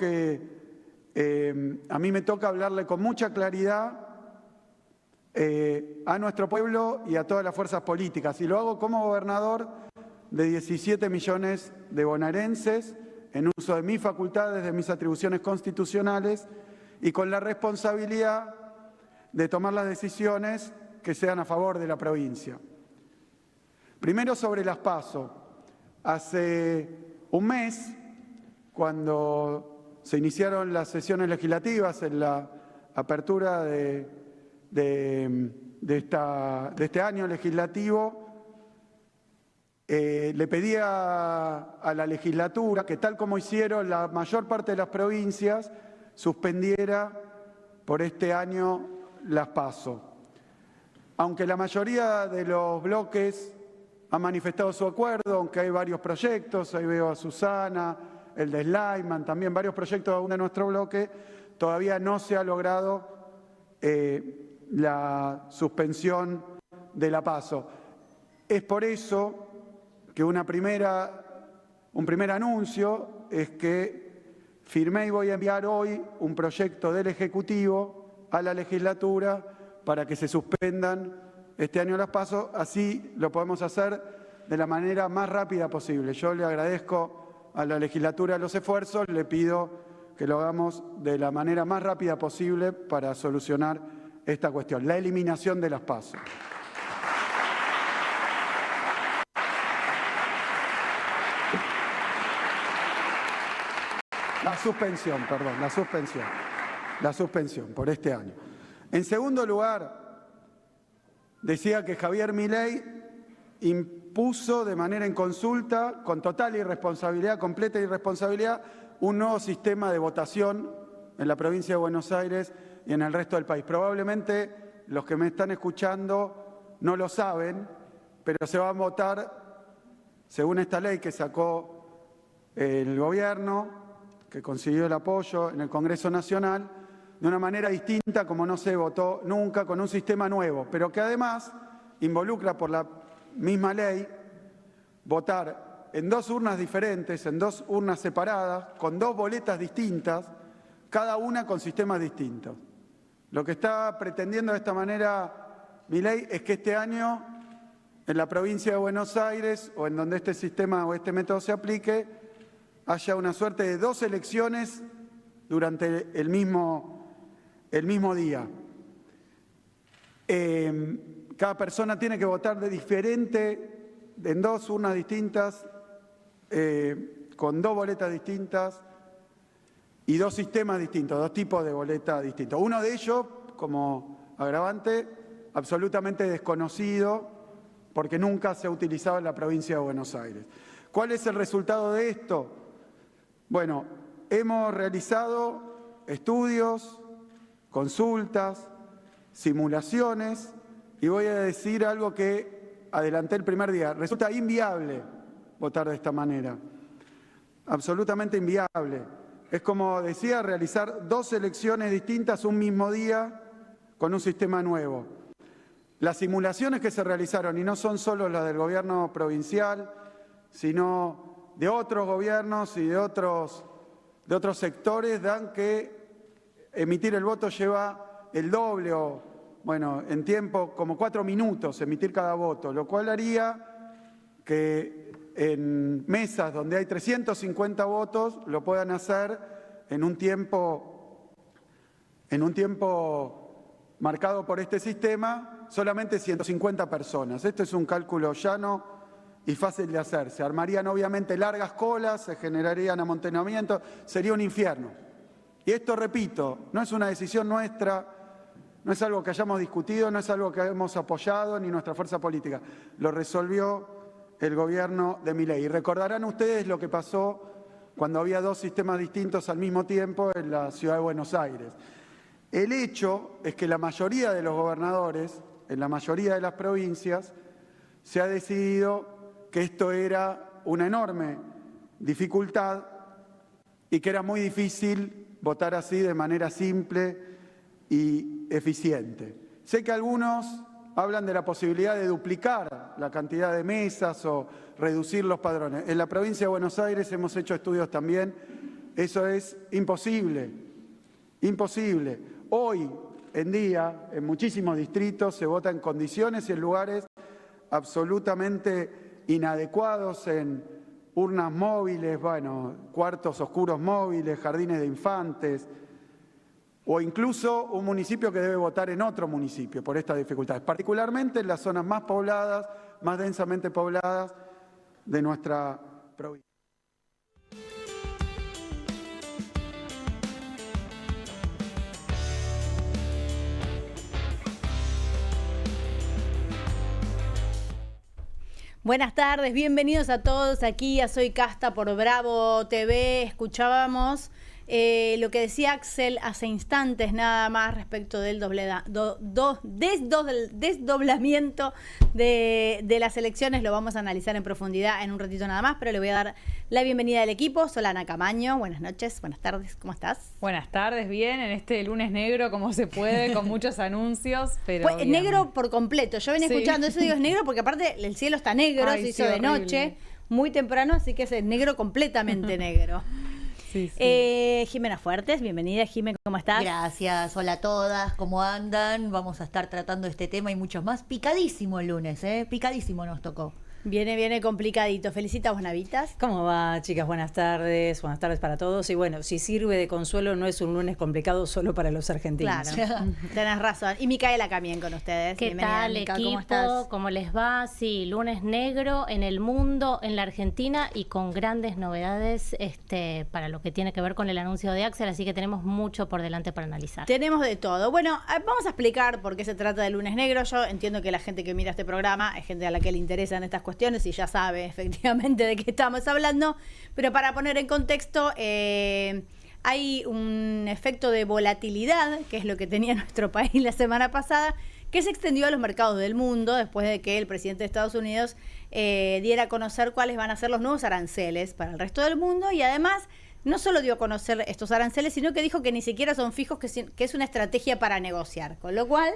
que a mí me toca hablarle con mucha claridad a nuestro pueblo y a todas las fuerzas políticas. Y lo hago como gobernador de 17 millones de bonaerenses, en uso de mis facultades, de mis atribuciones constitucionales y con la responsabilidad de tomar las decisiones que sean a favor de la provincia. Primero sobre las PASO. Hace un mes, cuando se iniciaron las sesiones legislativas en la apertura de este año legislativo, le pedía a la legislatura que, tal como hicieron la mayor parte de las provincias, suspendiera por este año las PASO. Aunque la mayoría de los bloques han manifestado su acuerdo, aunque hay varios proyectos, ahí veo a Susana, el de Slayman, también varios proyectos aún de nuestro bloque, todavía no se ha logrado la suspensión de la PASO. Es por eso que un primer anuncio es que firmé y voy a enviar hoy un proyecto del Ejecutivo a la legislatura para que se suspendan este año las PASO, así lo podemos hacer de la manera más rápida posible. Yo le agradezco a la legislatura los esfuerzos, le pido que lo hagamos de la manera más rápida posible para solucionar esta cuestión, la eliminación de las PASO. La suspensión por este año. En segundo lugar, decía que Javier Milei impuso de manera inconsulta, con total irresponsabilidad, completa irresponsabilidad, un nuevo sistema de votación en la provincia de Buenos Aires y en el resto del país. Probablemente los que me están escuchando no lo saben, pero se va a votar, según esta ley que sacó el gobierno, que consiguió el apoyo en el Congreso Nacional, de una manera distinta, como no se votó nunca, con un sistema nuevo, pero que además involucra por la misma ley votar en dos urnas diferentes, en dos urnas separadas, con dos boletas distintas, cada una con sistemas distintos. Lo que está pretendiendo de esta manera Milei es que este año, en la provincia de Buenos Aires, o en donde este sistema o este método se aplique, haya una suerte de dos elecciones durante el mismo día. Cada persona tiene que votar de diferente, en dos urnas distintas, con dos boletas distintas y dos sistemas distintos, dos tipos de boletas distintos. Uno de ellos, como agravante, absolutamente desconocido, porque nunca se ha utilizado en la provincia de Buenos Aires. ¿Cuál es el resultado de esto? Bueno, hemos realizado estudios, consultas, simulaciones, y voy a decir algo que adelanté el primer día. Resulta inviable votar de esta manera, absolutamente inviable. Es como decía, realizar dos elecciones distintas un mismo día con un sistema nuevo. Las simulaciones que se realizaron, y no son solo las del gobierno provincial, sino de otros gobiernos y de otros sectores, dan que emitir el voto lleva el doble o, bueno, en tiempo como 4 minutos emitir cada voto, lo cual haría que en mesas donde hay 350 votos lo puedan hacer en un tiempo marcado por este sistema solamente 150 personas. Este es un cálculo llano y fácil de hacer. Se armarían obviamente largas colas, se generarían amontonamientos, sería un infierno. Y esto, repito, no es una decisión nuestra, no es algo que hayamos discutido, no es algo que hemos apoyado ni nuestra fuerza política. Lo resolvió el gobierno de Milei. Y recordarán ustedes lo que pasó cuando había dos sistemas distintos al mismo tiempo en la ciudad de Buenos Aires. El hecho es que la mayoría de los gobernadores, en la mayoría de las provincias, se ha decidido que esto era una enorme dificultad y que era muy difícil votar así de manera simple y eficiente. Sé que algunos hablan de la posibilidad de duplicar la cantidad de mesas o reducir los padrones. En la provincia de Buenos Aires hemos hecho estudios también Eso es imposible, imposible. Hoy en día, en muchísimos distritos, se vota en condiciones y en lugares absolutamente inadecuados, en urnas móviles, cuartos oscuros móviles, jardines de infantes, o incluso un municipio que debe votar en otro municipio por estas dificultades, particularmente en las zonas más pobladas, más densamente pobladas de nuestra provincia. Buenas tardes, bienvenidos a todos aquí a Soy Casta por Bravo TV. Escuchábamos lo que decía Axel hace instantes nada más respecto del desdoblamiento de las elecciones. Lo vamos a analizar en profundidad en un ratito nada más, pero le voy a dar la bienvenida al equipo. Solana Camaño, buenas noches, buenas tardes, ¿cómo estás? Buenas tardes, bien, en este lunes negro como se puede, con muchos anuncios, pero pues, negro por completo, yo venía escuchando eso, digo es negro porque aparte el cielo está negro, se hizo de noche, muy temprano, así que es negro completamente negro. Sí. Jimena Fuertes, bienvenida Jimena, ¿cómo estás? Gracias, hola a todas, ¿cómo andan? Vamos a estar tratando este tema y muchos más. Picadísimo el lunes, picadísimo nos tocó. Viene complicadito. Felicita vos, Navitas. ¿Cómo va, chicas? Buenas tardes para todos. Y bueno, si sirve de consuelo, no es un lunes complicado solo para los argentinos. Claro, tenés razón. Y Micaela también con ustedes. ¿Qué tal, Mica, equipo? ¿Cómo estás? ¿Cómo les va? Sí, lunes negro en el mundo, en la Argentina y con grandes novedades para lo que tiene que ver con el anuncio de Axel, así que tenemos mucho por delante para analizar. Tenemos de todo. Bueno, vamos a explicar por qué se trata de lunes negro. Yo entiendo que la gente que mira este programa es gente a la que le interesan estas cuestiones y ya sabe efectivamente de qué estamos hablando, pero para poner en contexto, hay un efecto de volatilidad, que es lo que tenía nuestro país la semana pasada, que se extendió a los mercados del mundo después de que el presidente de Estados Unidos diera a conocer cuáles van a ser los nuevos aranceles para el resto del mundo, y además no solo dio a conocer estos aranceles, sino que dijo que ni siquiera son fijos, que es una estrategia para negociar, con lo cual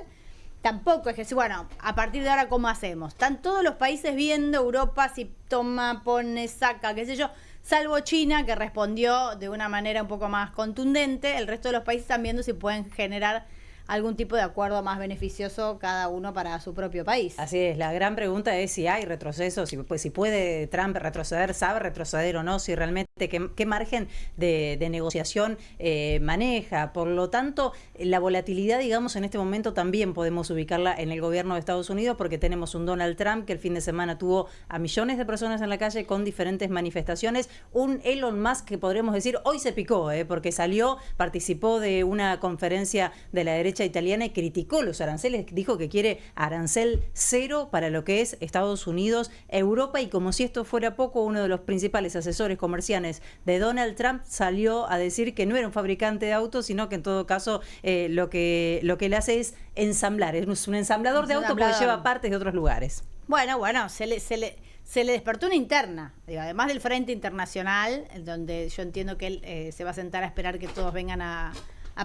tampoco es que, bueno, a partir de ahora, ¿cómo hacemos? Están todos los países viendo, Europa si toma, pone, saca, qué sé yo, salvo China, que respondió de una manera un poco más contundente. El resto de los países están viendo si pueden generar algún tipo de acuerdo más beneficioso cada uno para su propio país. Así es, la gran pregunta es si hay retroceso, si puede Trump retroceder, sabe retroceder o no, si realmente qué margen de negociación maneja. Por lo tanto, la volatilidad, digamos, en este momento también podemos ubicarla en el gobierno de Estados Unidos, porque tenemos un Donald Trump que el fin de semana tuvo a millones de personas en la calle con diferentes manifestaciones, un Elon Musk que podríamos decir hoy se picó, porque salió, participó de una conferencia de la derecha italiana y criticó los aranceles, dijo que quiere arancel cero para lo que es Estados Unidos, Europa, y como si esto fuera poco, uno de los principales asesores comerciales de Donald Trump salió a decir que no era un fabricante de autos, sino que en todo caso lo que le hace es ensamblar, es un ensamblador de autos porque lleva partes de otros lugares. Bueno, se le despertó una interna, digo, además del frente internacional, donde yo entiendo que él se va a sentar a esperar que todos vengan a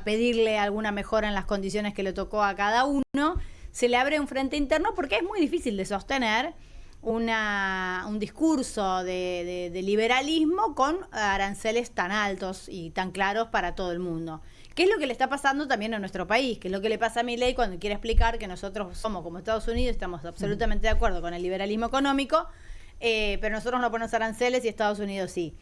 pedirle alguna mejora en las condiciones que le tocó a cada uno. Se le abre un frente interno porque es muy difícil de sostener un discurso de liberalismo con aranceles tan altos y tan claros para todo el mundo. ¿Qué es lo que le está pasando también a nuestro país? ¿Qué es lo que le pasa a Milei cuando quiere explicar que nosotros somos como Estados Unidos, estamos absolutamente de acuerdo con el liberalismo económico, pero nosotros no ponemos aranceles y Estados Unidos sí?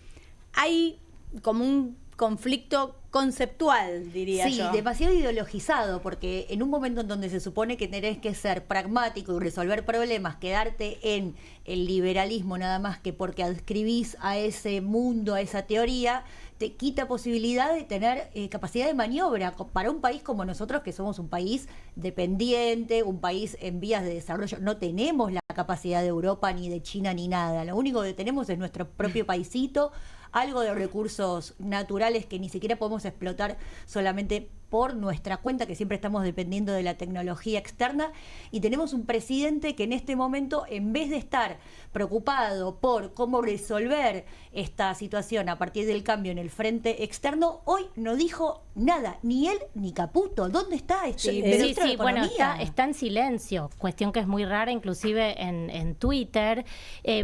Hay como un conflicto conceptual, diría yo. Sí, demasiado ideologizado, porque en un momento en donde se supone que tenés que ser pragmático y resolver problemas, quedarte en el liberalismo nada más que porque adscribís a ese mundo, a esa teoría, te quita posibilidad de tener capacidad de maniobra para un país como nosotros, que somos un país dependiente, un país en vías de desarrollo. No tenemos la capacidad de Europa, ni de China, ni nada. Lo único que tenemos es nuestro propio paisito, algo de recursos naturales que ni siquiera podemos explotar solamente por nuestra cuenta, que siempre estamos dependiendo de la tecnología externa, y tenemos un presidente que en este momento, en vez de estar preocupado por cómo resolver esta situación a partir del cambio en el frente externo, hoy no dijo nada, ni él ni Caputo. ¿Dónde está este ministro de bueno, Economía? está en silencio, cuestión que es muy rara inclusive en Twitter,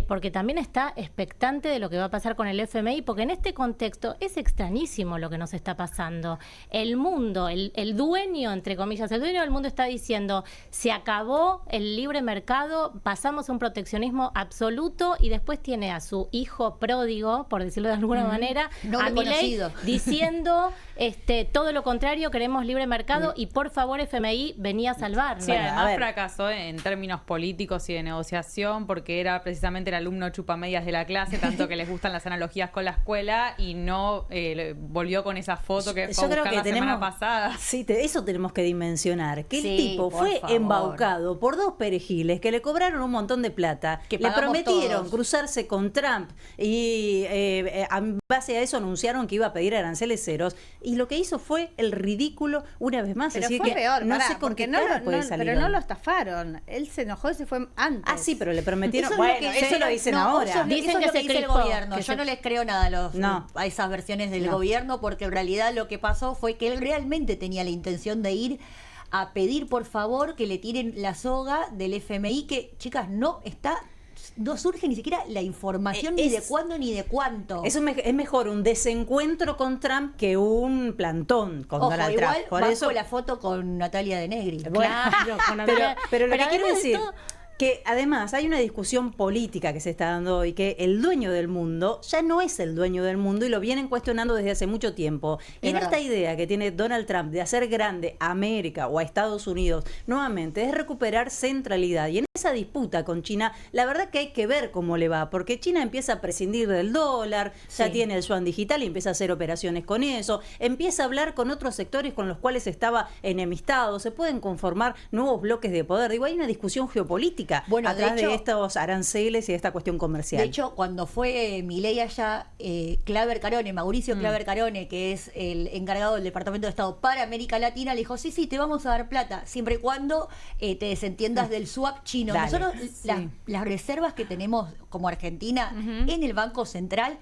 porque también está expectante de lo que va a pasar con el FMI, porque en este contexto es extrañísimo lo que nos está pasando. El mundo, el dueño, entre comillas, el dueño del mundo está diciendo, se acabó el libre mercado, pasamos a un proteccionismo absoluto, y después tiene a su hijo pródigo, por decirlo de alguna manera, No a Milei reconocido. diciendo todo lo contrario, queremos libre mercado y por favor FMI venía a salvarnos. Sí, Bueno, a además ver. fracasó en términos políticos y de negociación porque era precisamente el alumno chupamedias de la clase, tanto que les gustan las analogías con la escuela, y no volvió con esa foto que fue a buscar la semana pasada. Sí, eso tenemos que dimensionar. Que el Sí, tipo por fue favor. embaucado por dos perejiles que le cobraron un montón de plata, Que le pagamos prometieron todos. cruzarse con Trump y en base a eso anunciaron que iba a pedir aranceles ceros, y lo que hizo fue el ridículo una vez más. Pero Así fue que peor, no pará, sé con porque qué no, cara lo- puede no- salir pero no hoy. lo estafaron. Él se enojó y se fue antes. Ah, sí, pero le prometieron. Eso es Bueno, lo que eso dice- lo dicen no, ahora. eso es lo- Dicen eso es que lo se que dice el criptó, gobierno. que Yo se- no les creo nada No. a esas versiones del No. gobierno, porque en realidad lo que pasó fue que él realmente tenía la intención de ir a pedir por favor que le tiren la soga del FMI, que, chicas, no surge ni siquiera la información ni de cuándo ni de cuánto. Es mejor un desencuentro con Trump que un plantón con Ojo, Donald igual Trump. Por banco eso, la foto con Natalia de Negri. bueno, Claro, con pero Natalia- lo que pero quiero además de decir, todo- que además hay una discusión política que se está dando hoy, que el dueño del mundo ya no es el dueño del mundo, y lo vienen cuestionando desde hace mucho tiempo. Y Es en verdad. esta idea que tiene Donald Trump de hacer grande a América o a Estados Unidos nuevamente, es recuperar centralidad. Y en esa disputa con China, la verdad que hay que ver cómo le va, porque China empieza a prescindir del dólar, ya Sí. tiene el yuan digital y empieza a hacer operaciones con eso, empieza a hablar con otros sectores con los cuales estaba enemistado, se pueden conformar nuevos bloques de poder. Digo, hay una discusión geopolítica Bueno, de atrás de hecho- estos aranceles y de esta cuestión comercial. De hecho, cuando fue Milei allá, Mauricio Claver Carone, que es el encargado del Departamento de Estado para América Latina, le dijo, sí, te vamos a dar plata, siempre y cuando te desentiendas del swap chino. Dale. Nosotros, Sí. las reservas que tenemos como Argentina en el Banco Central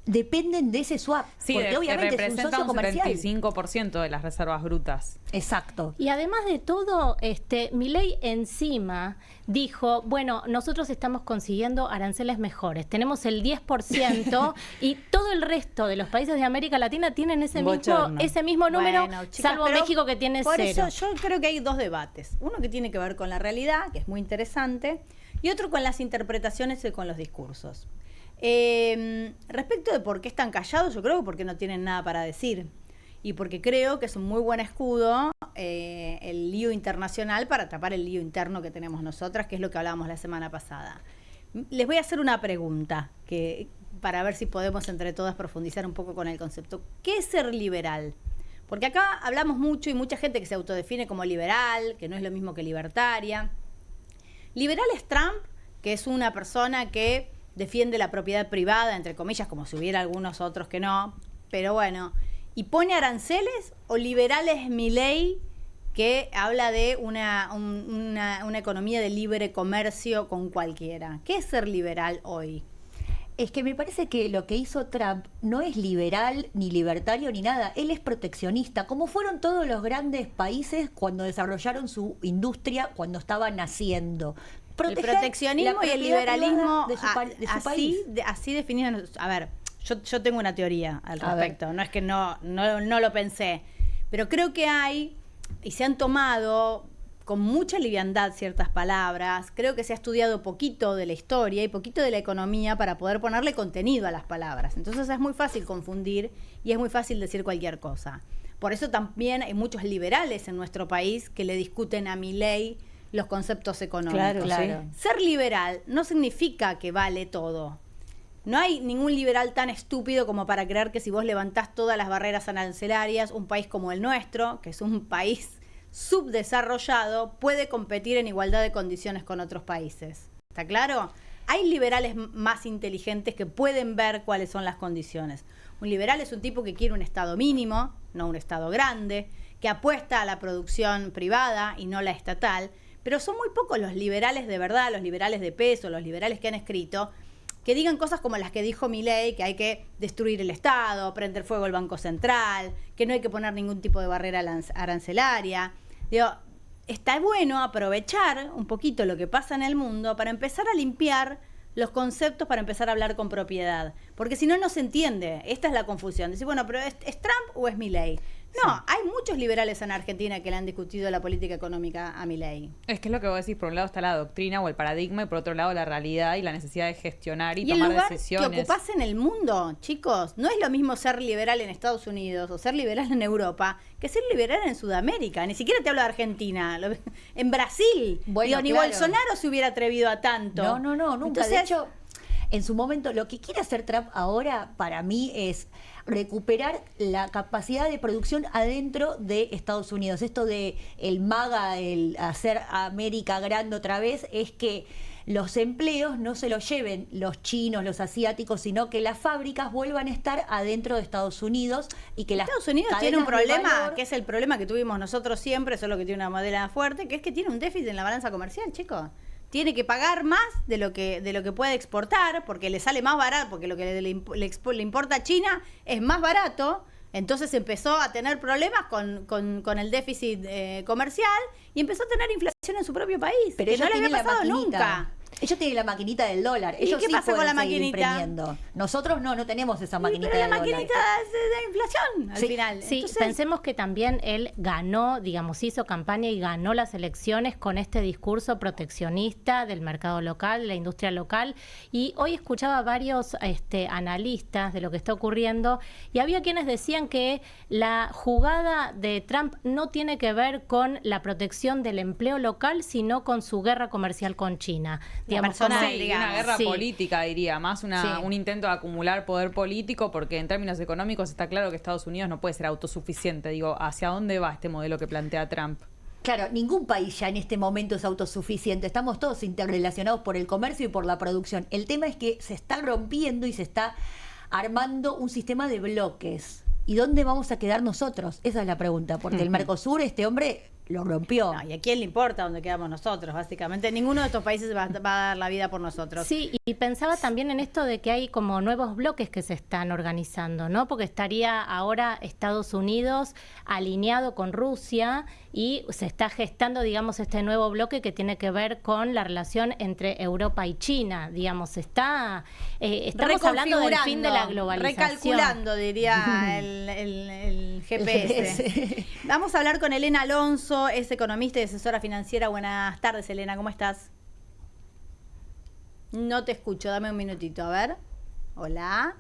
dependen de ese swap, Sí, porque obviamente es un representa socio un comercial. 75% de las reservas brutas. Exacto. Y además de todo, Milei encima dijo, bueno, nosotros estamos consiguiendo aranceles mejores, tenemos el 10% y todo el resto de los países de América Latina tienen ese Bochorno. mismo número, Bueno, chicas, salvo pero México que tiene por cero. eso yo creo que hay dos debates. Uno que tiene que ver con la realidad, que es muy interesante, y otro con las interpretaciones y con los discursos. Respecto de por qué están callados, yo creo que porque no tienen nada para decir. Y porque creo que es un muy buen escudo el lío internacional para tapar el lío interno que tenemos nosotras, que es lo que hablábamos la semana pasada. Les voy a hacer una pregunta para ver si podemos entre todas profundizar un poco con el concepto. ¿Qué es ser liberal? Porque acá hablamos mucho y mucha gente que se autodefine como liberal, que no es lo mismo que libertaria. Liberal es Trump, que es una persona que defiende la propiedad privada, entre comillas, como si hubiera algunos otros que no, pero bueno, ¿y pone aranceles? ¿O liberal es Milei, que habla de una economía de libre comercio con cualquiera? ¿Qué es ser liberal hoy? Es que me parece que lo que hizo Trump no es liberal, ni libertario, ni nada. Él es proteccionista, como fueron todos los grandes países cuando desarrollaron su industria, cuando estaba naciendo. El Proteger proteccionismo la y el propiedad liberalismo privada de su país. así definido. A ver, yo tengo una teoría al A ver. respecto. No es que no lo pensé, pero creo que hay y se han tomado con mucha liviandad ciertas palabras. Creo que se ha estudiado poquito de la historia y poquito de la economía para poder ponerle contenido a las palabras. Entonces es muy fácil confundir y es muy fácil decir cualquier cosa. Por eso también hay muchos liberales en nuestro país que le discuten a Milei los conceptos económicos. Claro. Ser liberal no significa que vale todo. No hay ningún liberal tan estúpido como para creer que si vos levantás todas las barreras arancelarias, un país como el nuestro, que es un país subdesarrollado, puede competir en igualdad de condiciones con otros países. ¿Está claro? hay liberales más inteligentes que pueden ver cuáles son las condiciones. Un liberal es un tipo que quiere un Estado mínimo, no un Estado grande, que apuesta a la producción privada y no la estatal, pero son muy pocos los liberales de verdad, los liberales de peso, los liberales que han escrito, que digan cosas como las que dijo Milei, que hay que destruir el Estado, prender fuego el Banco Central, que no hay que poner ningún tipo de barrera arancelaria. Digo, está bueno aprovechar un poquito lo que pasa en el mundo para empezar a limpiar los conceptos, para empezar a hablar con propiedad. Porque si no, no se entiende. Esta es la confusión. Decir, bueno, pero ¿es Trump o es Milei? No, sí. Hay muchos liberales en Argentina que le han discutido la política económica a Milei. Es que es lo que vos decís, por un lado está la doctrina o el paradigma y por otro lado la realidad y la necesidad de gestionar y tomar decisiones. El lugar que ocupás en el mundo, chicos, no es lo mismo ser liberal en Estados Unidos o ser liberal en Europa que ser liberal en Sudamérica. Ni siquiera te hablo de Argentina. En Brasil, bueno, ni Bolsonaro se hubiera atrevido a tanto. No, nunca. Entonces, de hecho, en su momento, lo que quiere hacer Trump ahora, para mí, es recuperar la capacidad de producción adentro de Estados Unidos. Esto de el MAGA, el hacer América grande otra vez, es que los empleos no se los lleven los chinos, los asiáticos, sino que las fábricas vuelvan a estar adentro de Estados Unidos y que Estados Unidos tiene un problema, que es el problema que tuvimos nosotros siempre, solo que tiene una modela fuerte, que es que tiene un déficit en la balanza comercial, chicos. Tiene que pagar más de lo que puede exportar, porque le sale más barato, porque lo que le importa a China es más barato. Entonces empezó a tener problemas con el déficit comercial y empezó a tener inflación en su propio país, pero que no le había pasado nunca. Ellos tienen la maquinita del dólar. Ellos ¿Y qué pasa con la maquinita? Nosotros no tenemos esa maquinita del dólar. Pero la maquinita es de inflación al final. Sí, entonces, pensemos que también él ganó, digamos, hizo campaña y ganó las elecciones con este discurso proteccionista del mercado local, de la industria local. Y hoy escuchaba varios analistas de lo que está ocurriendo y había quienes decían que la jugada de Trump no tiene que ver con la protección del empleo local, sino con su guerra comercial con China. Digamos, una guerra política, diría, más un intento de acumular poder político, porque en términos económicos está claro que Estados Unidos no puede ser autosuficiente. Digo, ¿hacia dónde va este modelo que plantea Trump? Claro, ningún país ya en este momento es autosuficiente. Estamos todos interrelacionados por el comercio y por la producción. El tema es que se está rompiendo y se está armando un sistema de bloques. ¿Y dónde vamos a quedar nosotros? Esa es la pregunta, porque el Mercosur, este hombre lo rompió. No, ¿y a quién le importa dónde quedamos nosotros? Básicamente, ninguno de estos países va a dar la vida por nosotros. Sí, y pensaba también en esto de que hay como nuevos bloques que se están organizando, ¿no? Porque estaría ahora Estados Unidos alineado con Rusia y se está gestando, digamos, este nuevo bloque que tiene que ver con la relación entre Europa y China. Digamos, estamos hablando del fin de la globalización. Recalculando, diría el GPS. Vamos a hablar con Elena Alonso, es economista y asesora financiera. Buenas tardes, Elena, ¿cómo estás? No te escucho, dame un minutito, a ver. Hola.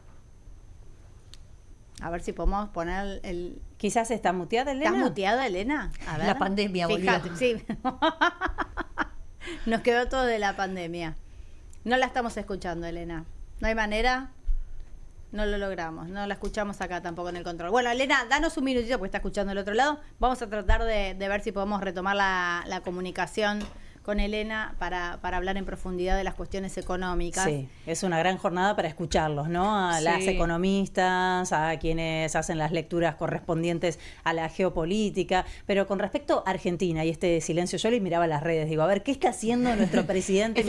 A ver si podemos poner el... Quizás está muteada, Elena. ¿Estás muteada, Elena? A ver. La pandemia Fíjate, volvió. sí. Nos quedó todo de la pandemia. No la estamos escuchando, Elena. ¿No hay manera? No lo logramos. No la escuchamos acá tampoco en el control. Bueno, Elena, danos un minutito porque está escuchando el otro lado. Vamos a tratar de ver si podemos retomar la comunicación con Elena para hablar en profundidad de las cuestiones económicas. Sí, es una gran jornada para escucharlos, ¿no? A las economistas, a quienes hacen las lecturas correspondientes a la geopolítica. Pero con respecto a Argentina y este silencio, yo les miraba las redes, digo, a ver, ¿qué está haciendo nuestro presidente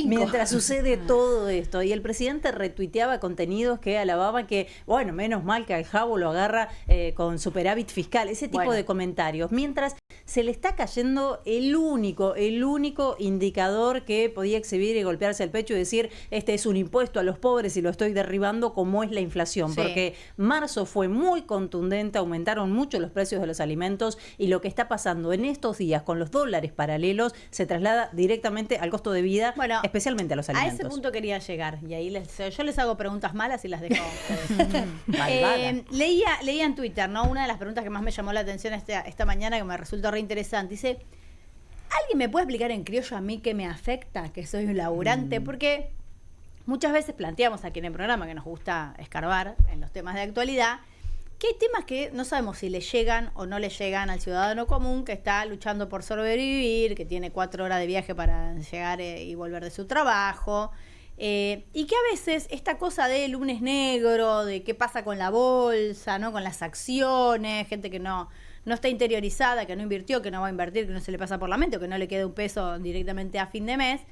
mientras sucede todo esto? Y el presidente retuiteaba contenidos que alababan que, bueno, menos mal que al Jabo lo agarra con superávit fiscal, ese tipo de comentarios. Mientras se le está cayendo el único indicador que podía exhibir y golpearse el pecho y decir, este es un impuesto a los pobres y lo estoy derribando, como es la inflación. Sí. Porque marzo fue muy contundente, aumentaron mucho los precios de los alimentos y lo que está pasando en estos días con los dólares paralelos se traslada directamente al costo de vida, especialmente a los alimentos. A ese punto quería llegar y ahí yo les hago preguntas malas y las dejo. Leía en Twitter, ¿no? Una de las preguntas que más me llamó la atención esta mañana, que me resultó re interesante, dice: ¿alguien me puede explicar en criollo a mí qué me afecta, que soy un laburante? Porque muchas veces planteamos aquí en el programa que nos gusta escarbar en los temas de actualidad que hay temas que no sabemos si le llegan o no le llegan al ciudadano común que está luchando por sobrevivir, que tiene 4 horas de viaje para llegar y volver de su trabajo, y que a veces esta cosa de lunes negro, de qué pasa con la bolsa, ¿no? Con las acciones, gente que no está interiorizada, que no invirtió, que no va a invertir, que no se le pasa por la mente o que no le queda un peso directamente a fin de mes,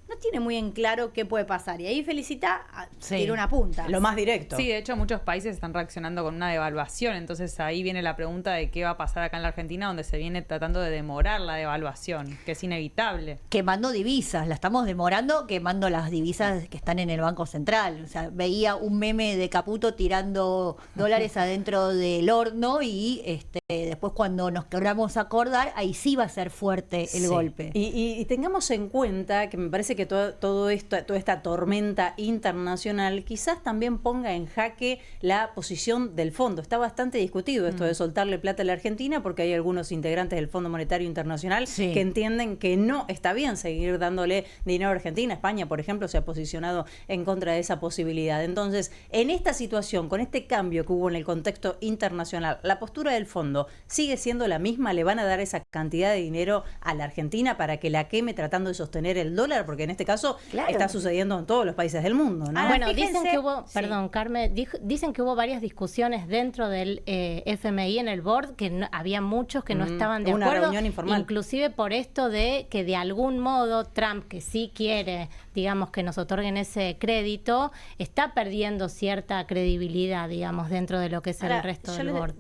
no tiene muy en claro qué puede pasar. Y ahí Felicita tiene una punta. Lo más directo. Sí, de hecho muchos países están reaccionando con una devaluación, entonces ahí viene la pregunta de qué va a pasar acá en la Argentina, donde se viene tratando de demorar la devaluación, que es inevitable. Quemando divisas, la estamos demorando quemando las divisas que están en el Banco Central. O sea, veía un meme de Caputo tirando dólares adentro del horno y después cuando nos queramos acordar, ahí sí va a ser fuerte el golpe. Y tengamos en cuenta que me parece que toda esta tormenta internacional quizás también ponga en jaque la posición del fondo. Está bastante discutido esto de soltarle plata a la Argentina porque hay algunos integrantes del Fondo Monetario Internacional que entienden que no está bien seguir dándole dinero a Argentina. España, por ejemplo, se ha posicionado en contra de esa posibilidad. Entonces, en esta situación, con este cambio que hubo en el contexto internacional, la postura del fondo sigue siendo la misma. ¿Le van a dar esa cantidad de dinero a la Argentina para que la queme tratando de sostener el dólar? Porque en este caso está sucediendo en todos los países del mundo, ¿no? Bueno, dicen que hubo, perdón, Carmen, dicen que hubo varias discusiones dentro del FMI en el board, que había muchos que no estaban de acuerdo. Una reunión informal. Inclusive por esto de que de algún modo Trump, que sí quiere, digamos, que nos otorguen ese crédito, está perdiendo cierta credibilidad, digamos, dentro de lo que es el resto del board.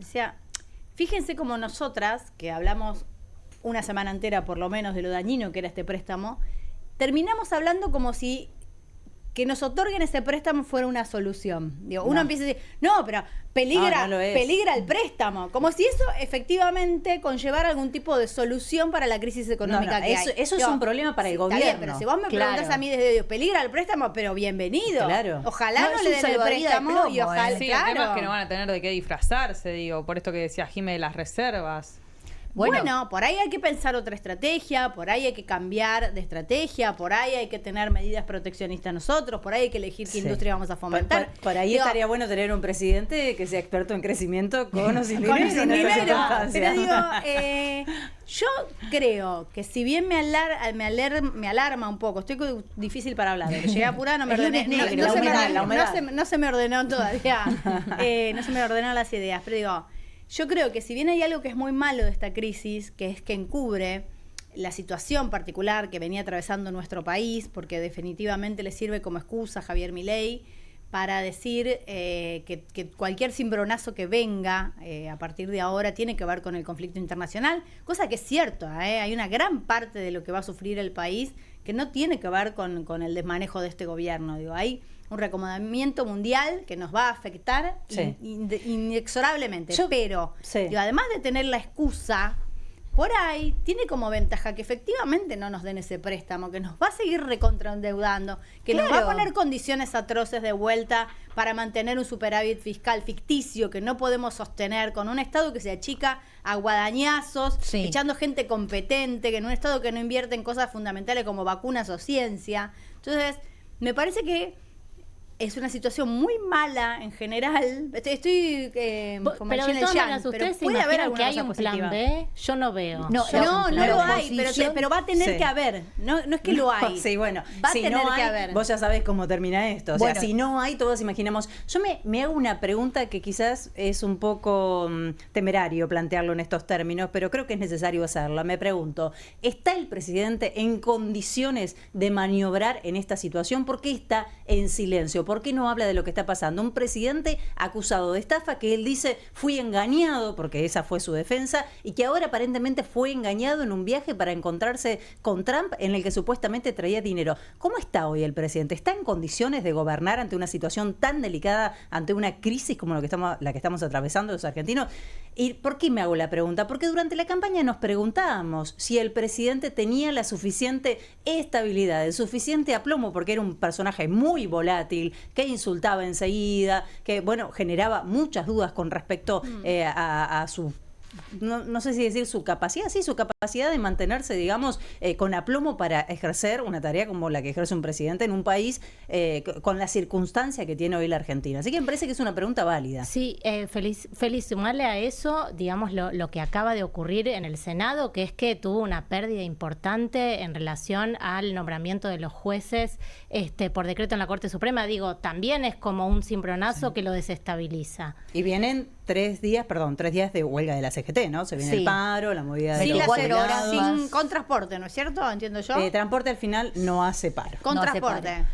Fíjense como nosotras, que hablamos una semana entera por lo menos de lo dañino que era este préstamo, terminamos hablando como si que nos otorguen ese préstamo fuera una solución. Digo, uno empieza a decir, no, pero peligra el préstamo. Como si eso efectivamente conllevara algún tipo de solución para la crisis económica que hay. Eso es un problema para el gobierno. Está bien, pero si vos me preguntás a mí desde Dios, peligra el préstamo, pero bienvenido. Claro. Ojalá no le den el préstamo y ojalá. Sí, el tema es que no van a tener de qué disfrazarse, digo, por esto que decía Jimé de las reservas. Bueno, por ahí hay que pensar otra estrategia, por ahí hay que cambiar de estrategia, por ahí hay que tener medidas proteccionistas nosotros, por ahí hay que elegir qué industria vamos a fomentar. Por ahí estaría bueno tener un presidente que sea experto en crecimiento con o sin dinero. Pero digo, yo creo que si bien me alarma un poco, estoy difícil para hablar, llegué apurada, no me ordené, no se me ordenó todavía, no se me ordenaron las ideas, pero digo, yo creo que si bien hay algo que es muy malo de esta crisis, que es que encubre la situación particular que venía atravesando nuestro país, porque definitivamente le sirve como excusa a Javier Milei para decir que cualquier cimbronazo que venga a partir de ahora tiene que ver con el conflicto internacional, cosa que es cierto, hay una gran parte de lo que va a sufrir el país que no tiene que ver con el desmanejo de este gobierno. Digo, hay un reacomodamiento mundial que nos va a afectar inexorablemente, pero digo, además de tener la excusa, por ahí tiene como ventaja que efectivamente no nos den ese préstamo, que nos va a seguir recontraendeudando, que nos va a poner condiciones atroces de vuelta para mantener un superávit fiscal ficticio que no podemos sostener, con un Estado que se achica a guadañazos, echando gente competente, que en un Estado que no invierte en cosas fundamentales como vacunas o ciencia. Entonces, me parece que es una situación muy mala en general. Estoy como pero de todas maneras, ¿ustedes se imaginan que hay un plan B? Yo no veo. No lo hay, pero va a tener que haber. No es que lo hay. Sí, bueno. Va a tener que haber. Vos ya sabés cómo termina esto. O sea, si no hay, todos imaginamos. Yo me hago una pregunta que quizás es un poco temerario plantearlo en estos términos, pero creo que es necesario hacerla. Me pregunto, ¿está el presidente en condiciones de maniobrar en esta situación? ¿Por qué está en silencio? ¿Por qué no habla de lo que está pasando? Un presidente acusado de estafa que él dice fui engañado, porque esa fue su defensa, y que ahora aparentemente fue engañado en un viaje para encontrarse con Trump en el que supuestamente traía dinero. ¿Cómo está hoy el presidente? ¿Está en condiciones de gobernar ante una situación tan delicada, ante una crisis como la que estamos atravesando los argentinos? ¿Y por qué me hago la pregunta? Porque durante la campaña nos preguntábamos si el presidente tenía la suficiente estabilidad, el suficiente aplomo, porque era un personaje muy volátil, que insultaba enseguida, que, bueno, generaba muchas dudas con respecto a su no sé si decir su capacidad, sí, su capacidad de mantenerse, digamos, con aplomo para ejercer una tarea como la que ejerce un presidente en un país con la circunstancia que tiene hoy la Argentina. Así que me parece que es una pregunta válida. Sí, feliz sumarle a eso, digamos, lo que acaba de ocurrir en el Senado, que es que tuvo una pérdida importante en relación al nombramiento de los jueces por decreto en la Corte Suprema. Digo, también es como un cimbronazo que lo desestabiliza. Y vienen 3 días de huelga de la CGT, ¿no? Se viene el paro, la movida de sin los jubilados. con transporte, ¿no es cierto? Entiendo yo. Transporte al final no hace paro. Con transporte.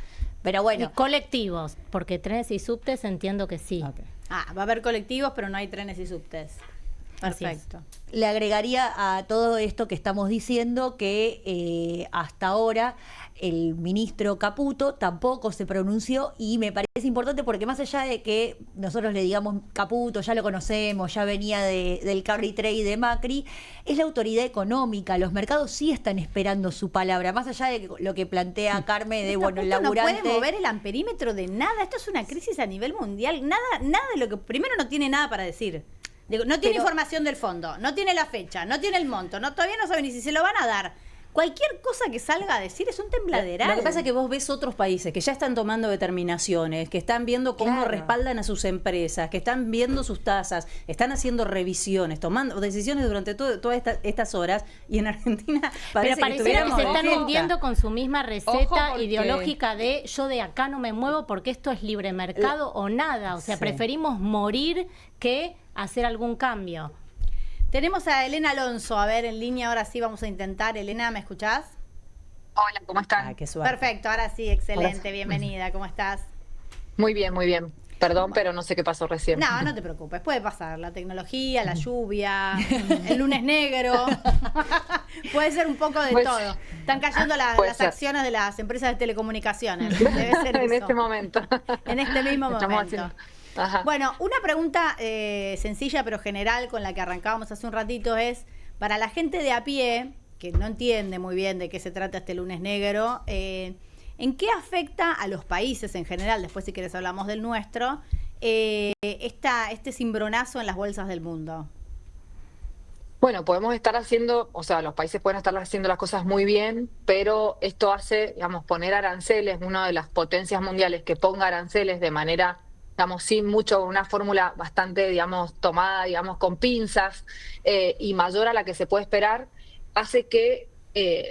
Pero bueno. Y colectivos, porque trenes y subtes entiendo que sí. Okay. Va a haber colectivos, pero no hay trenes y subtes. Perfecto. Le agregaría a todo esto que estamos diciendo que hasta ahora el ministro Caputo tampoco se pronunció, y me parece importante porque más allá de que nosotros le digamos Caputo, ya lo conocemos, ya venía del carry trade de Macri, es la autoridad económica, los mercados sí están esperando su palabra, más allá de lo que plantea Carmen de, bueno, el laburante... No puede mover el amperímetro de nada, esto es una crisis a nivel mundial, nada de lo que... Primero no tiene nada para decir. No tiene información del fondo, no tiene la fecha, no tiene el monto, todavía no sabe ni si se lo van a dar. Cualquier cosa que salga a decir es un tembladeral. Lo que pasa es que vos ves otros países que ya están tomando determinaciones, que están viendo cómo respaldan a sus empresas, que están viendo sus tasas, están haciendo revisiones, tomando decisiones durante todas estas horas, y en Argentina parece que se están hundiendo con su misma receta ideológica de yo de acá no me muevo porque esto es libre mercado o nada. O sea, preferimos morir que hacer algún cambio. Tenemos a Elena Alonso, a ver, en línea, ahora sí vamos a intentar. Elena, ¿me escuchás? Hola, ¿cómo están? Qué suerte. Perfecto, ahora sí, excelente, bienvenida, ¿cómo estás? Muy bien, muy bien. Perdón, pero no sé qué pasó recién. No te preocupes, puede pasar, la tecnología, la lluvia, el lunes negro, puede ser un poco de todo. Están cayendo las acciones de las empresas de telecomunicaciones, debe ser en eso. este momento. En este mismo momento. Ajá. Bueno, una pregunta sencilla pero general con la que arrancábamos hace un ratito es, para la gente de a pie, que no entiende muy bien de qué se trata este lunes negro, ¿en qué afecta a los países en general? Después, si querés, hablamos del nuestro, este cimbronazo en las bolsas del mundo. Bueno, podemos estar haciendo, o sea, los países pueden estar haciendo las cosas muy bien, pero esto hace, digamos, poner aranceles, una de las potencias mundiales que ponga aranceles de manera, digamos, sin mucho, una fórmula bastante, digamos, tomada, digamos, con pinzas y mayor a la que se puede esperar, hace que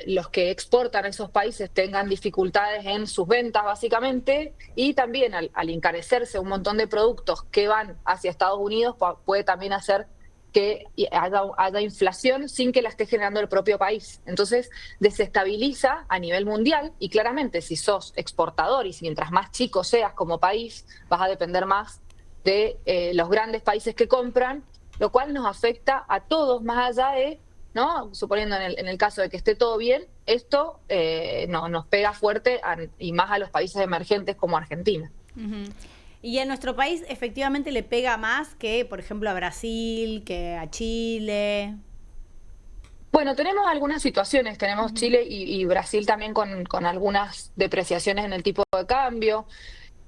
los que exportan a esos países tengan dificultades en sus ventas, básicamente, y también al encarecerse un montón de productos que van hacia Estados Unidos, puede también hacer que haya inflación sin que la esté generando el propio país. Entonces, desestabiliza a nivel mundial, y claramente si sos exportador y si mientras más chico seas como país, vas a depender más de los grandes países que compran, lo cual nos afecta a todos más allá de, ¿no? Suponiendo en el caso de que esté todo bien, esto nos pega fuerte y más a los países emergentes como Argentina. Uh-huh. Y en nuestro país efectivamente le pega más que, por ejemplo, a Brasil, que a Chile. Bueno, tenemos algunas situaciones, tenemos Chile y Brasil también con algunas depreciaciones en el tipo de cambio.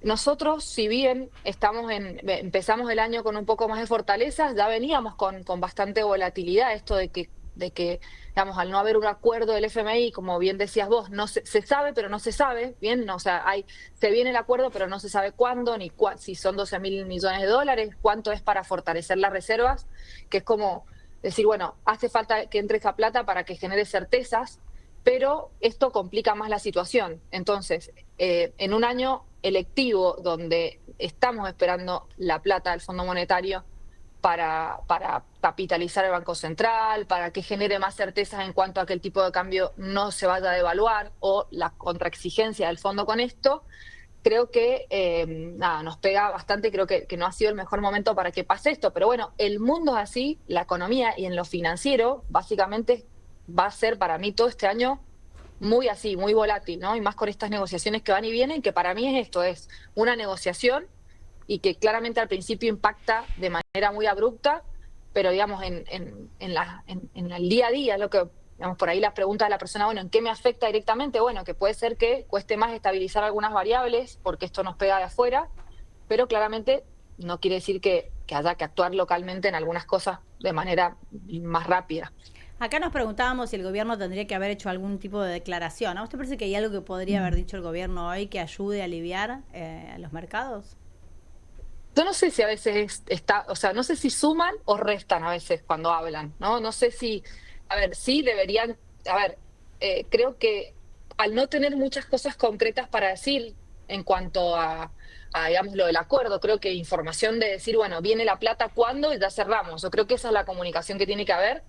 Nosotros, si bien empezamos el año con un poco más de fortaleza, ya veníamos con bastante volatilidad, esto de que, digamos, al no haber un acuerdo del FMI, como bien decías vos, no se sabe, pero no se sabe, bien, o sea, se viene el acuerdo, pero no se sabe cuándo, ni si son 12.000 millones de dólares, cuánto es para fortalecer las reservas, que es como decir, bueno, hace falta que entre esa plata para que genere certezas, pero esto complica más la situación. Entonces, en un año electivo donde estamos esperando la plata del Fondo Monetario para capitalizar el Banco Central, para que genere más certezas en cuanto a que el tipo de cambio no se vaya a devaluar, o la contraexigencia del fondo con esto, creo que nos pega bastante. Creo que no ha sido el mejor momento para que pase esto, pero bueno, el mundo es así, la economía, y en lo financiero básicamente va a ser para mí todo este año muy así, muy volátil, ¿no? Y más con estas negociaciones que van y vienen, que para mí es una negociación y que claramente al principio impacta de manera muy abrupta, pero digamos en el día a día, lo que, digamos, por ahí las preguntas de la persona, bueno, ¿en qué me afecta directamente? Bueno, que puede ser que cueste más estabilizar algunas variables porque esto nos pega de afuera, pero claramente no quiere decir que haya que actuar localmente en algunas cosas de manera más rápida. Acá nos preguntábamos si el gobierno tendría que haber hecho algún tipo de declaración. ¿A usted parece que hay algo que podría haber dicho el gobierno hoy que ayude a aliviar a los mercados? Yo no sé si a veces no sé si suman o restan a veces cuando hablan, ¿no? No sé si, sí deberían, creo que al no tener muchas cosas concretas para decir en cuanto a digamos, lo del acuerdo, creo que información de decir, bueno, viene la plata, ¿cuándo? Y ya cerramos. Yo creo que esa es la comunicación que tiene que haber.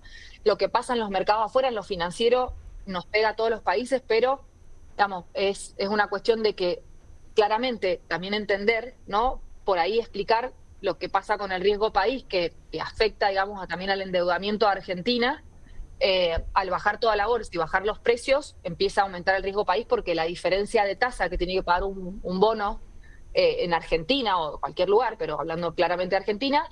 Lo que pasa en los mercados afuera, en lo financiero, nos pega a todos los países, pero, digamos, es una cuestión de que claramente también entender, ¿no? Por ahí explicar lo que pasa con el riesgo país, que afecta, digamos, también al endeudamiento de Argentina. Al bajar toda la bolsa y bajar los precios, empieza a aumentar el riesgo país porque la diferencia de tasa que tiene que pagar un bono en Argentina o cualquier lugar, pero hablando claramente de Argentina,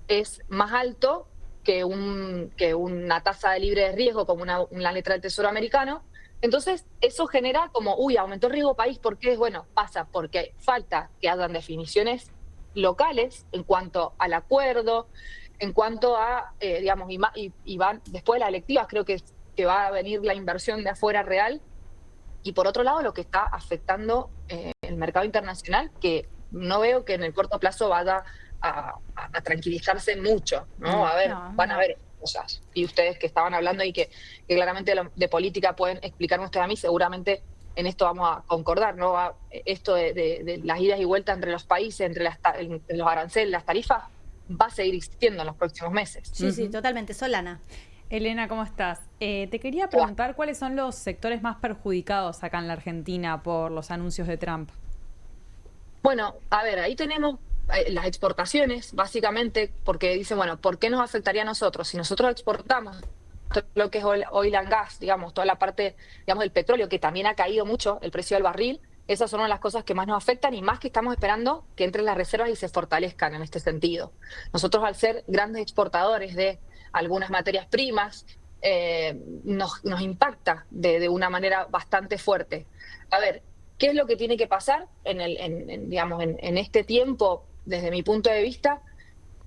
es más alto que una tasa de libre de riesgo como una letra del Tesoro americano. Entonces, eso genera como, aumentó el riesgo país. ¿Por qué? Bueno, pasa porque falta que hagan definiciones locales en cuanto al acuerdo, en cuanto a, digamos, y van después de las electivas, creo que va a venir la inversión de afuera real. Y por otro lado, lo que está afectando el mercado internacional, que no veo que en el corto plazo vaya a tranquilizarse mucho, ¿no? Van a ver cosas. Y ustedes que estaban hablando y que claramente de política pueden explicarme ustedes a mí, seguramente en esto vamos a concordar, ¿no? Esto de las idas y vueltas entre los países, entre los aranceles, las tarifas, va a seguir existiendo en los próximos meses. Sí, sí, totalmente. Solana. Elena, ¿cómo estás? Te quería preguntar cuáles son los sectores más perjudicados acá en la Argentina por los anuncios de Trump. Bueno, ahí tenemos las exportaciones, básicamente, porque dicen, bueno, ¿por qué nos afectaría a nosotros? Si nosotros exportamos todo lo que es oil and gas, digamos, toda la parte, digamos, del petróleo, que también ha caído mucho el precio del barril, esas son una de las cosas que más nos afectan y más que estamos esperando que entren las reservas y se fortalezcan en este sentido. Nosotros, al ser grandes exportadores de algunas materias primas, nos impacta de una manera bastante fuerte. ¿Qué es lo que tiene que pasar en este tiempo, desde mi punto de vista?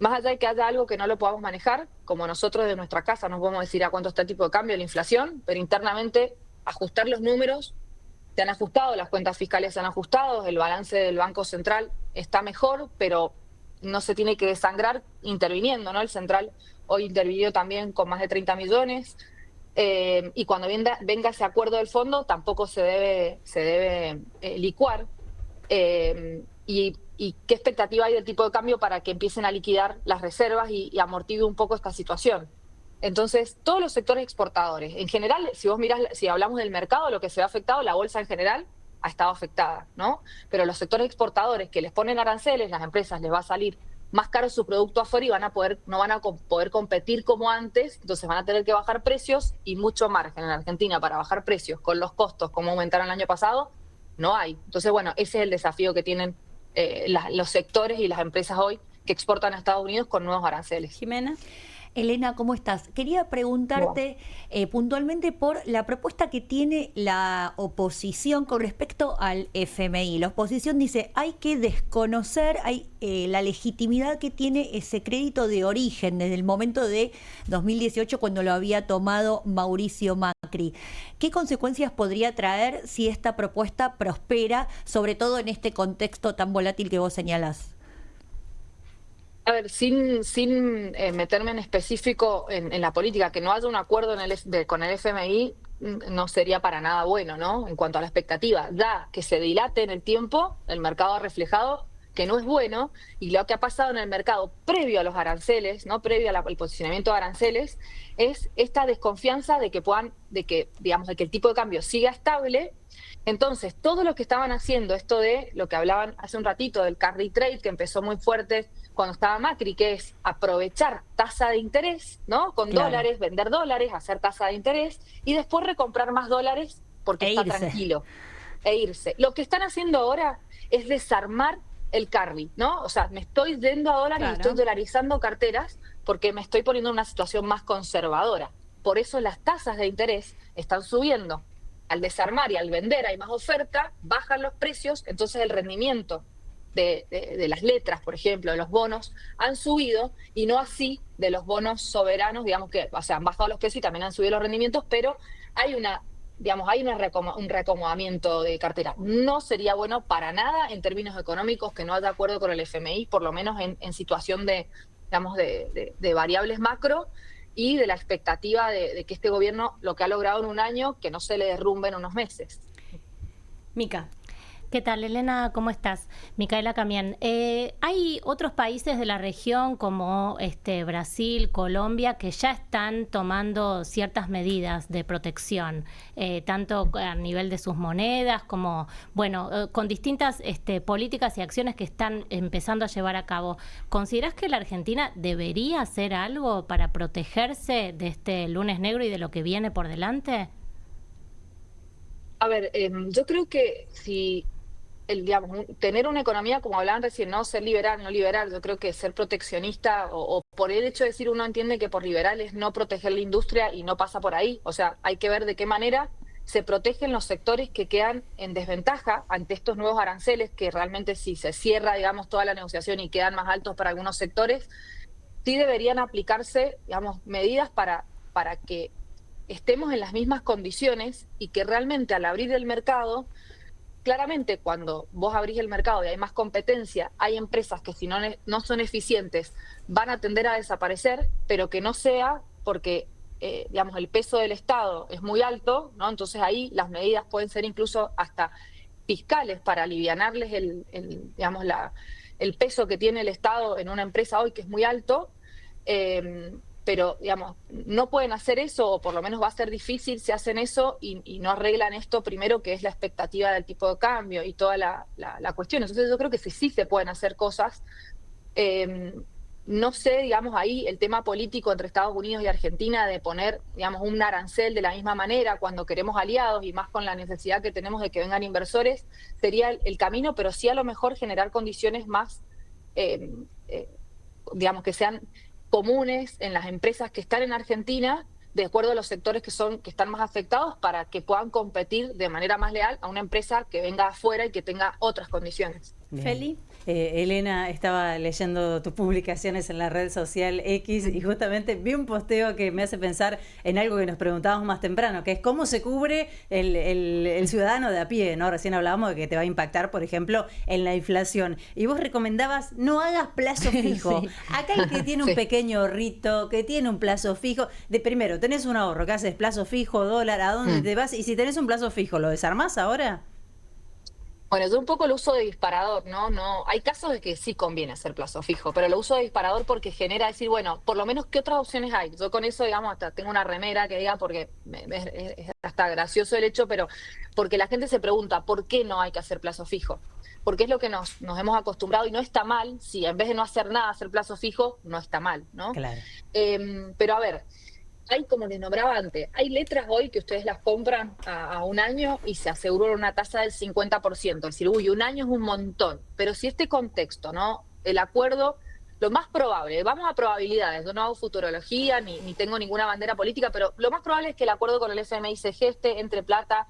Más allá de que haya algo que no lo podamos manejar, como nosotros de nuestra casa no podemos decir a cuánto está el tipo de cambio, la inflación, pero internamente ajustar los números. Se han ajustado, las cuentas fiscales se han ajustado, el balance del Banco Central está mejor, pero no se tiene que desangrar interviniendo, ¿no? El Central hoy intervinió también con más de 30 millones, y cuando venga ese acuerdo del fondo tampoco se debe licuar. Y qué expectativa hay del tipo de cambio para que empiecen a liquidar las reservas y amortigue un poco esta situación. Entonces, todos los sectores exportadores, en general, si hablamos del mercado, lo que se ha afectado, la bolsa en general ha estado afectada, ¿no? Pero los sectores exportadores que les ponen aranceles, las empresas les va a salir más caro su producto afuera y no van a poder competir como antes, entonces van a tener que bajar precios, y mucho margen en Argentina para bajar precios con los costos como aumentaron el año pasado, no hay. Entonces, bueno, ese es el desafío que tienen los sectores y las empresas hoy que exportan a Estados Unidos con nuevos aranceles. Jimena. Elena, ¿cómo estás? Quería preguntarte puntualmente por la propuesta que tiene la oposición con respecto al FMI. La oposición dice, hay que desconocer la legitimidad que tiene ese crédito de origen desde el momento de 2018 cuando lo había tomado Mauricio Macri. ¿Qué consecuencias podría traer si esta propuesta prospera, sobre todo en este contexto tan volátil que vos señalás? Sin meterme en específico en la política, que no haya un acuerdo con el FMI no sería para nada bueno, ¿no? En cuanto a la expectativa, da que se dilate en el tiempo, el mercado ha reflejado que no es bueno, y lo que ha pasado en el mercado previo a los aranceles, ¿no? Previo al posicionamiento de aranceles, es esta desconfianza de que el tipo de cambio siga estable. Entonces, todos los que estaban haciendo esto de lo que hablaban hace un ratito del carry trade, que empezó muy fuerte cuando estaba Macri, que es aprovechar tasa de interés, ¿no? Con dólares, vender dólares, hacer tasa de interés y después recomprar más dólares porque está tranquilo e irse. Lo que están haciendo ahora es desarmar el carry, ¿no? O sea, me estoy yendo a dólares y estoy dolarizando carteras porque me estoy poniendo en una situación más conservadora. Por eso las tasas de interés están subiendo. Al desarmar y al vender hay más oferta, bajan los precios, entonces el rendimiento de las letras, por ejemplo, de los bonos, han subido, y no así de los bonos soberanos, digamos que, o sea, han bajado los precios y también han subido los rendimientos, pero hay un reacomodamiento de cartera. No sería bueno para nada en términos económicos que no haya acuerdo con el FMI, por lo menos en situación de variables macro, y de la expectativa de que este gobierno lo que ha logrado en un año, que no se le derrumbe en unos meses. Mica. ¿Qué tal, Elena? ¿Cómo estás? Micaela Camián. Hay otros países de la región como Brasil, Colombia, que ya están tomando ciertas medidas de protección, tanto a nivel de sus monedas como, con distintas políticas y acciones que están empezando a llevar a cabo. ¿Considerás que la Argentina debería hacer algo para protegerse de este lunes negro y de lo que viene por delante? A ver, yo creo que si tener una economía, como hablaban recién, no ser liberal, no liberal, yo creo que ser proteccionista, o por el hecho de decir, uno entiende que por liberal es no proteger la industria, y no pasa por ahí. O sea, hay que ver de qué manera se protegen los sectores que quedan en desventaja ante estos nuevos aranceles, que realmente, si se cierra, digamos, toda la negociación y quedan más altos para algunos sectores, sí deberían aplicarse, digamos, medidas para que estemos en las mismas condiciones, y que realmente al abrir el mercado, claramente cuando vos abrís el mercado y hay más competencia, hay empresas que si no son eficientes van a tender a desaparecer, pero que no sea porque el peso del Estado es muy alto, ¿no? Entonces ahí las medidas pueden ser incluso hasta fiscales para alivianarles el peso que tiene el Estado en una empresa hoy, que es muy alto. Pero, no pueden hacer eso, o por lo menos va a ser difícil si hacen eso y no arreglan esto primero, que es la expectativa del tipo de cambio y toda la cuestión. Entonces yo creo que sí se pueden hacer cosas. No sé, ahí el tema político entre Estados Unidos y Argentina de poner, un arancel de la misma manera cuando queremos aliados, y más con la necesidad que tenemos de que vengan inversores, sería el camino, pero sí a lo mejor generar condiciones más, que sean comunes en las empresas que están en Argentina, de acuerdo a los sectores que están más afectados, para que puedan competir de manera más leal a una empresa que venga afuera y que tenga otras condiciones. Bien. Feli. Elena, estaba leyendo tus publicaciones en la red social X y justamente vi un posteo que me hace pensar en algo que nos preguntábamos más temprano, que es cómo se cubre el ciudadano de a pie, ¿no? Recién hablábamos de que te va a impactar, por ejemplo, en la inflación. Y vos recomendabas, no hagas plazo fijo. Sí. Acá el que tiene un pequeño ahorrito, que tiene un plazo fijo, primero, tenés un ahorro, ¿qué haces? Plazo fijo, dólar, ¿a dónde te vas? Y si tenés un plazo fijo, ¿lo desarmás ahora? Bueno, yo un poco lo uso de disparador, ¿no? Hay casos de que sí conviene hacer plazo fijo, pero lo uso de disparador porque genera decir, bueno, por lo menos, ¿qué otras opciones hay? Yo con eso, hasta tengo una remera que diga, porque es hasta gracioso el hecho, pero porque la gente se pregunta, ¿por qué no hay que hacer plazo fijo? Porque es lo que nos hemos acostumbrado, y no está mal, si en vez de no hacer nada, hacer plazo fijo, no está mal, ¿no? Claro. Pero a ver, hay, como les nombraba antes, hay letras hoy que ustedes las compran a un año y se aseguran una tasa del 50%. Es decir, un año es un montón. Pero si este contexto, ¿no? El acuerdo, lo más probable, vamos a probabilidades, yo no hago futurología ni tengo ninguna bandera política, pero lo más probable es que el acuerdo con el FMI se geste, entre plata,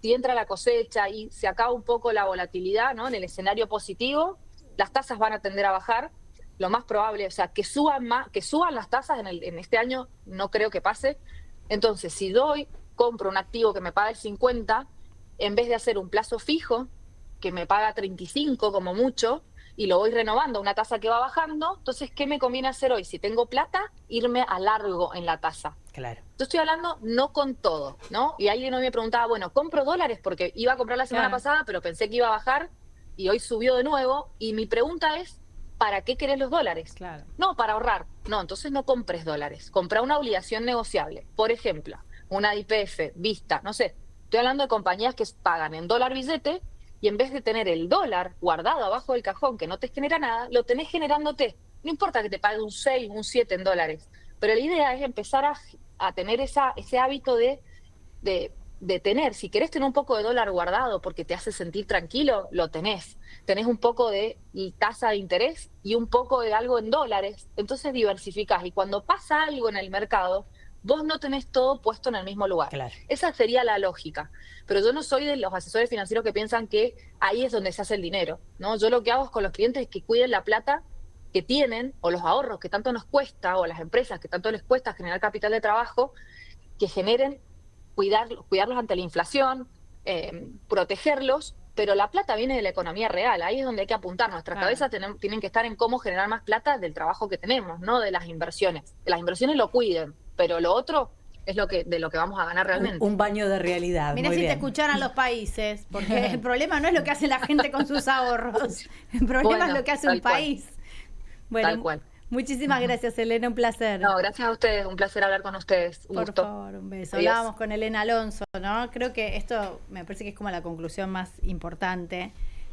si entra la cosecha y se acaba un poco la volatilidad, ¿no? En el escenario positivo, las tasas van a tender a bajar. Lo más probable, o sea, que suban las tasas en este año, no creo que pase. Entonces, si compro un activo que me paga el 50, en vez de hacer un plazo fijo, que me paga 35 como mucho, y lo voy renovando a una tasa que va bajando, entonces, ¿qué me conviene hacer hoy? Si tengo plata, irme a largo en la tasa. Claro. Yo estoy hablando no con todo, ¿no? Y alguien hoy me preguntaba, bueno, ¿compro dólares? Porque iba a comprar la semana pasada, pero pensé que iba a bajar, y hoy subió de nuevo, y mi pregunta es, ¿para qué querés los dólares? Claro. No, para ahorrar. No, entonces no compres dólares. Compra una obligación negociable. Por ejemplo, una YPF, Vista, no sé. Estoy hablando de compañías que pagan en dólar billete, y en vez de tener el dólar guardado abajo del cajón que no te genera nada, lo tenés generándote. No importa que te pague un 6, un 7 en dólares. Pero la idea es empezar a tener ese hábito de tener. Si querés tener un poco de dólar guardado porque te hace sentir tranquilo, lo tenés. Tenés un poco de tasa de interés y un poco de algo en dólares, entonces diversificás. Y cuando pasa algo en el mercado, vos no tenés todo puesto en el mismo lugar. Claro. Esa sería la lógica. Pero yo no soy de los asesores financieros que piensan que ahí es donde se hace el dinero, ¿no? Yo lo que hago con los clientes es que cuiden la plata que tienen, o los ahorros que tanto nos cuesta, o las empresas que tanto les cuesta generar capital de trabajo, que generen, cuidarlos ante la inflación, protegerlos, pero la plata viene de la economía real, ahí es donde hay que apuntar. Nuestras cabezas tienen que estar en cómo generar más plata del trabajo que tenemos, no de las inversiones. Las inversiones lo cuiden, pero lo otro es de lo que vamos a ganar realmente. Un baño de realidad. Mirá, muy si bien. te escucharan los países, porque el problema no es lo que hace la gente con sus ahorros, el problema es lo que hace un país. Bueno, tal cual. Muchísimas gracias, Elena, un placer. No, gracias a ustedes, un placer hablar con ustedes. Un gusto. Por favor, un beso. Adiós. Hablábamos con Elena Alonso, ¿no? Creo que esto me parece que es como la conclusión más importante.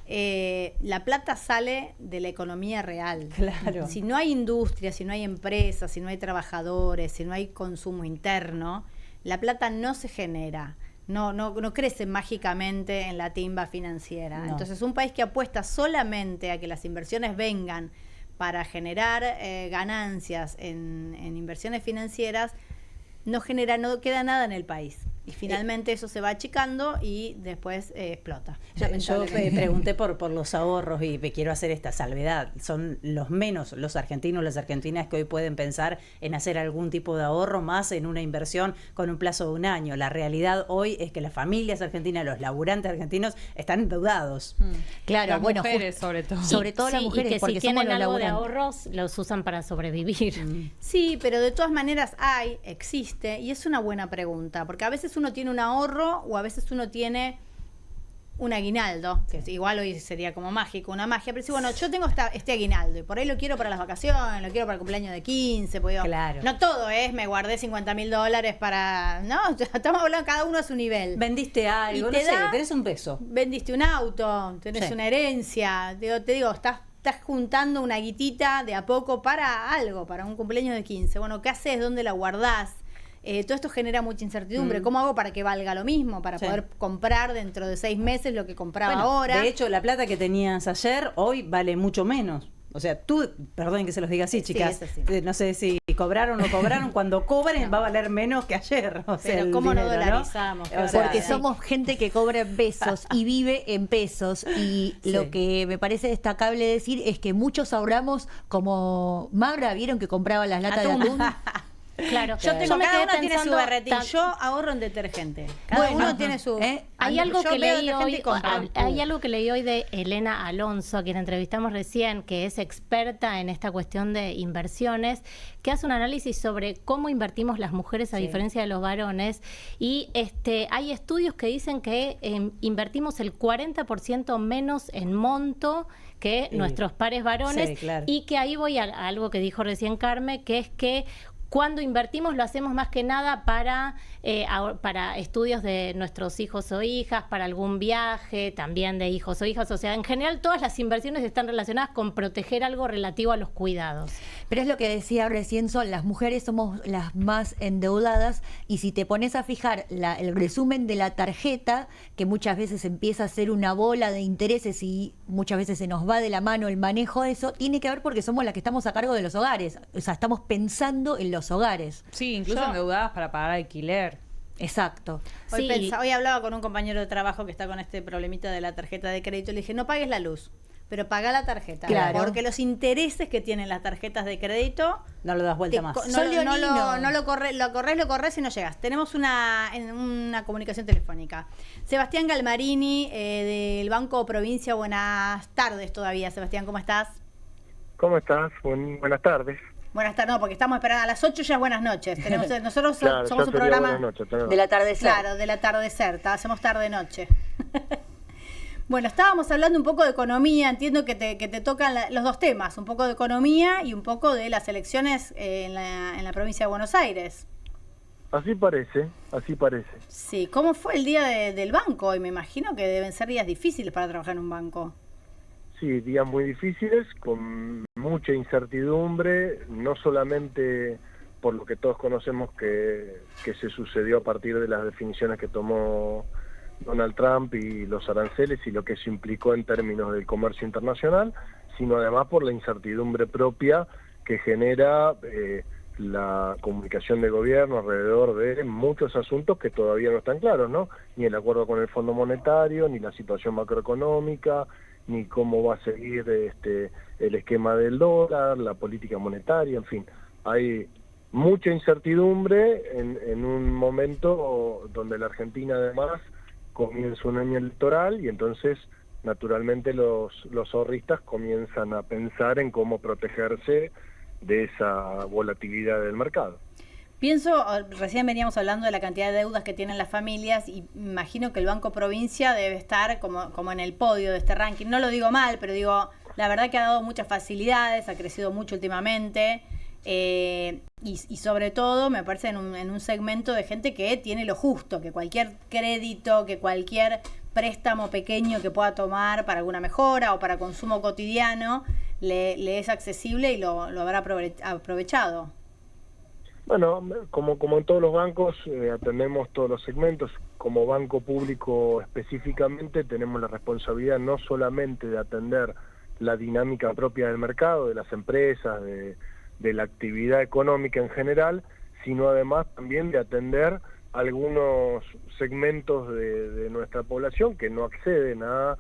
La plata sale de la economía real. Claro. Si no hay industria, si no hay empresas, si no hay trabajadores, si no hay consumo interno, la plata no se genera. No crece mágicamente en la timba financiera. No. Entonces, un país que apuesta solamente a que las inversiones vengan para generar ganancias en inversiones financieras, no queda nada en el país. Y finalmente eso se va achicando y después explota. Yo pregunté por los ahorros y me quiero hacer esta salvedad. Son los menos los argentinos, las argentinas que hoy pueden pensar en hacer algún tipo de ahorro más en una inversión con un plazo de un año. La realidad hoy es que las familias argentinas, los laburantes argentinos están endeudados. Claro, Las bueno, mujeres sobre todo. sobre todo las Sí, mujeres, y que porque si tienen somos los algo de laburantes. ahorros, los usan para sobrevivir. Sí, pero de todas maneras existe, y es una buena pregunta, porque a veces uno tiene un ahorro o a veces uno tiene un aguinaldo, que igual hoy sería como mágico, una magia, pero sí, bueno, yo tengo este aguinaldo y por ahí lo quiero para las vacaciones, lo quiero para el cumpleaños de 15, porque Claro. no todo es, me guardé $50.000 para, no, estamos hablando cada uno a su nivel. Vendiste algo, Y te no sé, da- tenés un peso. Vendiste un auto, tenés Sí. una herencia, te digo, estás juntando una guitita de a poco para algo, para un cumpleaños de 15. Bueno, ¿qué haces? ¿Dónde la guardás? Todo esto genera mucha incertidumbre. ¿Cómo hago para que valga lo mismo? Para Sí. poder comprar dentro de 6 meses lo que compraba Bueno, ahora. de hecho, la plata que tenías ayer, hoy vale mucho menos. O sea, tú, perdón que se los diga así, Sí, chicas, es así. no sé si cobraron o no cobraron, cuando cobren va a valer menos que ayer. O sea, Pero el ¿cómo no dinero, dolarizamos? O sea, Porque Sí. somos gente que cobra en pesos y vive en pesos. Y Sí. lo que me parece destacable decir es que muchos ahorramos como Magra, ¿vieron que compraba las latas de atún? Claro, Yo tengo, me cada quedé uno tiene su pensando berretín. tan- Yo ahorro en detergente. Cada Bueno, uno tiene su... Hay algo yo que veo leí detergente hoy, y compro. hay algo que leí hoy de Elena Alonso, a quien entrevistamos recién, que es experta en esta cuestión de inversiones, que hace un análisis sobre cómo invertimos las mujeres a diferencia de los varones. Y hay estudios que dicen que invertimos el 40% menos en monto que nuestros pares varones. Sí, claro. Y que ahí voy a algo que dijo recién Carmen, que es que cuando invertimos lo hacemos más que nada para estudios de nuestros hijos o hijas, para algún viaje también de hijos o hijas. O sea, en general todas las inversiones están relacionadas con proteger algo relativo a los cuidados. Pero es lo que decía recién Sol, las mujeres somos las más endeudadas y si te pones a fijar el resumen de la tarjeta, que muchas veces empieza a ser una bola de intereses y muchas veces se nos va de la mano el manejo de eso, tiene que ver porque somos las que estamos a cargo de los hogares. O sea, estamos pensando en los hogares. Sí, incluso endeudadas para pagar alquiler. Exacto. Hoy hablaba con un compañero de trabajo que está con este problemita de la tarjeta de crédito y le dije, no pagues la luz, pero paga la tarjeta. Claro. Porque los intereses que tienen las tarjetas de crédito... no lo das vuelta más. No lo corres y no llegas. Tenemos una comunicación telefónica. Sebastián Galmarini, del Banco Provincia. Buenas tardes todavía, Sebastián, ¿cómo estás? ¿Cómo estás? Buenas tardes. Buenas tardes, no, porque estamos esperando a las 8 ya es buenas noches. Nosotros Claro, somos ya un sería programa buenas noches, tenés Del atardecer. claro, del atardecer, hacemos tarde-noche. Bueno, estábamos hablando un poco de economía, entiendo que te tocan los dos temas, un poco de economía y un poco de las elecciones en la provincia de Buenos Aires. Así parece, así parece. Sí, ¿cómo fue el día del banco hoy? Me imagino que deben ser días difíciles para trabajar en un banco. Sí, días muy difíciles, con mucha incertidumbre, no solamente por lo que todos conocemos que se sucedió a partir de las definiciones que tomó Donald Trump y los aranceles y lo que eso implicó en términos del comercio internacional, sino además por la incertidumbre propia que genera la comunicación de gobierno alrededor de muchos asuntos que todavía no están claros, ¿no? Ni el acuerdo con el Fondo Monetario, ni la situación macroeconómica, ni cómo va a seguir el esquema del dólar, la política monetaria, en fin. Hay mucha incertidumbre en un momento donde la Argentina además comienza un año electoral y entonces naturalmente los ahorristas comienzan a pensar en cómo protegerse de esa volatilidad del mercado. Pienso, recién veníamos hablando de la cantidad de deudas que tienen las familias y imagino que el Banco Provincia debe estar como en el podio de este ranking. No lo digo mal, pero digo, la verdad que ha dado muchas facilidades, ha crecido mucho últimamente y sobre todo me parece en un segmento de gente que tiene lo justo, que cualquier crédito, que cualquier préstamo pequeño que pueda tomar para alguna mejora o para consumo cotidiano le es accesible y lo habrá aprovechado. Bueno, como en todos los bancos, atendemos todos los segmentos. Como banco público específicamente tenemos la responsabilidad no solamente de atender la dinámica propia del mercado, de las empresas, de la actividad económica en general, sino además también de atender algunos segmentos de nuestra población que no acceden a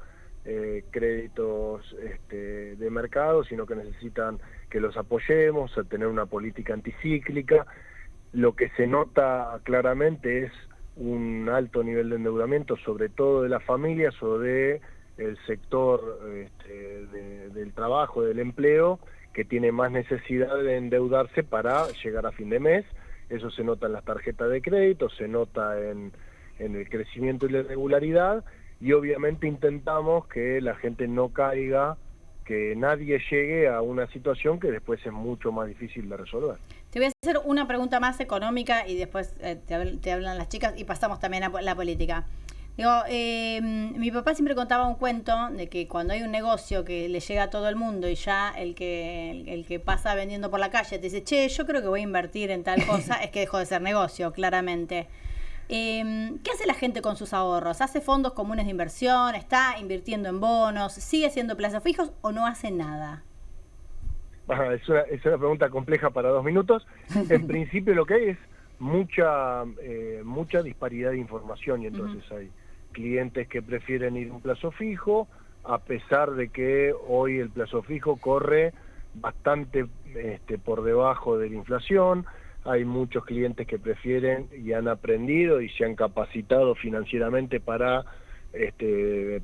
créditos de mercado, sino que necesitan que los apoyemos, a tener una política anticíclica. Lo que se nota claramente es un alto nivel de endeudamiento, sobre todo de las familias o de el sector del trabajo, del empleo, que tiene más necesidad de endeudarse para llegar a fin de mes. Eso se nota en las tarjetas de crédito, se nota en el crecimiento y la irregularidad, y obviamente intentamos que la gente no caiga, que nadie llegue a una situación que después es mucho más difícil de resolver. Te voy a hacer una pregunta más económica y después te hablan las chicas y pasamos también a la política. Digo, mi papá siempre contaba un cuento de que cuando hay un negocio que le llega a todo el mundo y ya el que pasa vendiendo por la calle te dice, che, yo creo que voy a invertir en tal cosa, es que dejó de ser negocio, claramente. ¿Qué hace la gente con sus ahorros? ¿Hace fondos comunes de inversión? ¿Está invirtiendo en bonos? ¿Sigue haciendo plazos fijos o no hace nada? Es una pregunta compleja para 2 minutos. En principio lo que hay es mucha disparidad de información, y entonces hay clientes que prefieren ir a un plazo fijo, a pesar de que hoy el plazo fijo corre bastante por debajo de la inflación. Hay muchos clientes que prefieren y han aprendido y se han capacitado financieramente para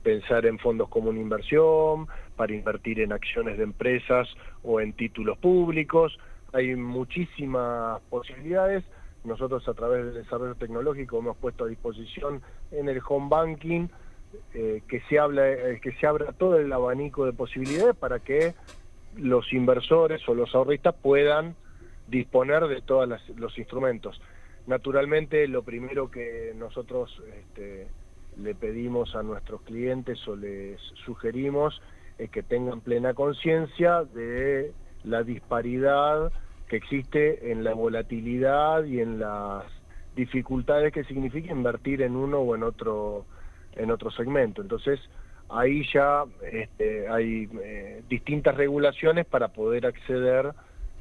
pensar en fondos como una inversión, para invertir en acciones de empresas o en títulos públicos. Hay muchísimas posibilidades. Nosotros a través del desarrollo tecnológico hemos puesto a disposición en el home banking que se abra todo el abanico de posibilidades para que los inversores o los ahorristas puedan disponer de todos los instrumentos. Naturalmente, lo primero que nosotros le pedimos a nuestros clientes o les sugerimos es que tengan plena conciencia de la disparidad que existe en la volatilidad y en las dificultades que significa invertir en uno o en otro segmento. Entonces, ahí ya hay distintas regulaciones para poder acceder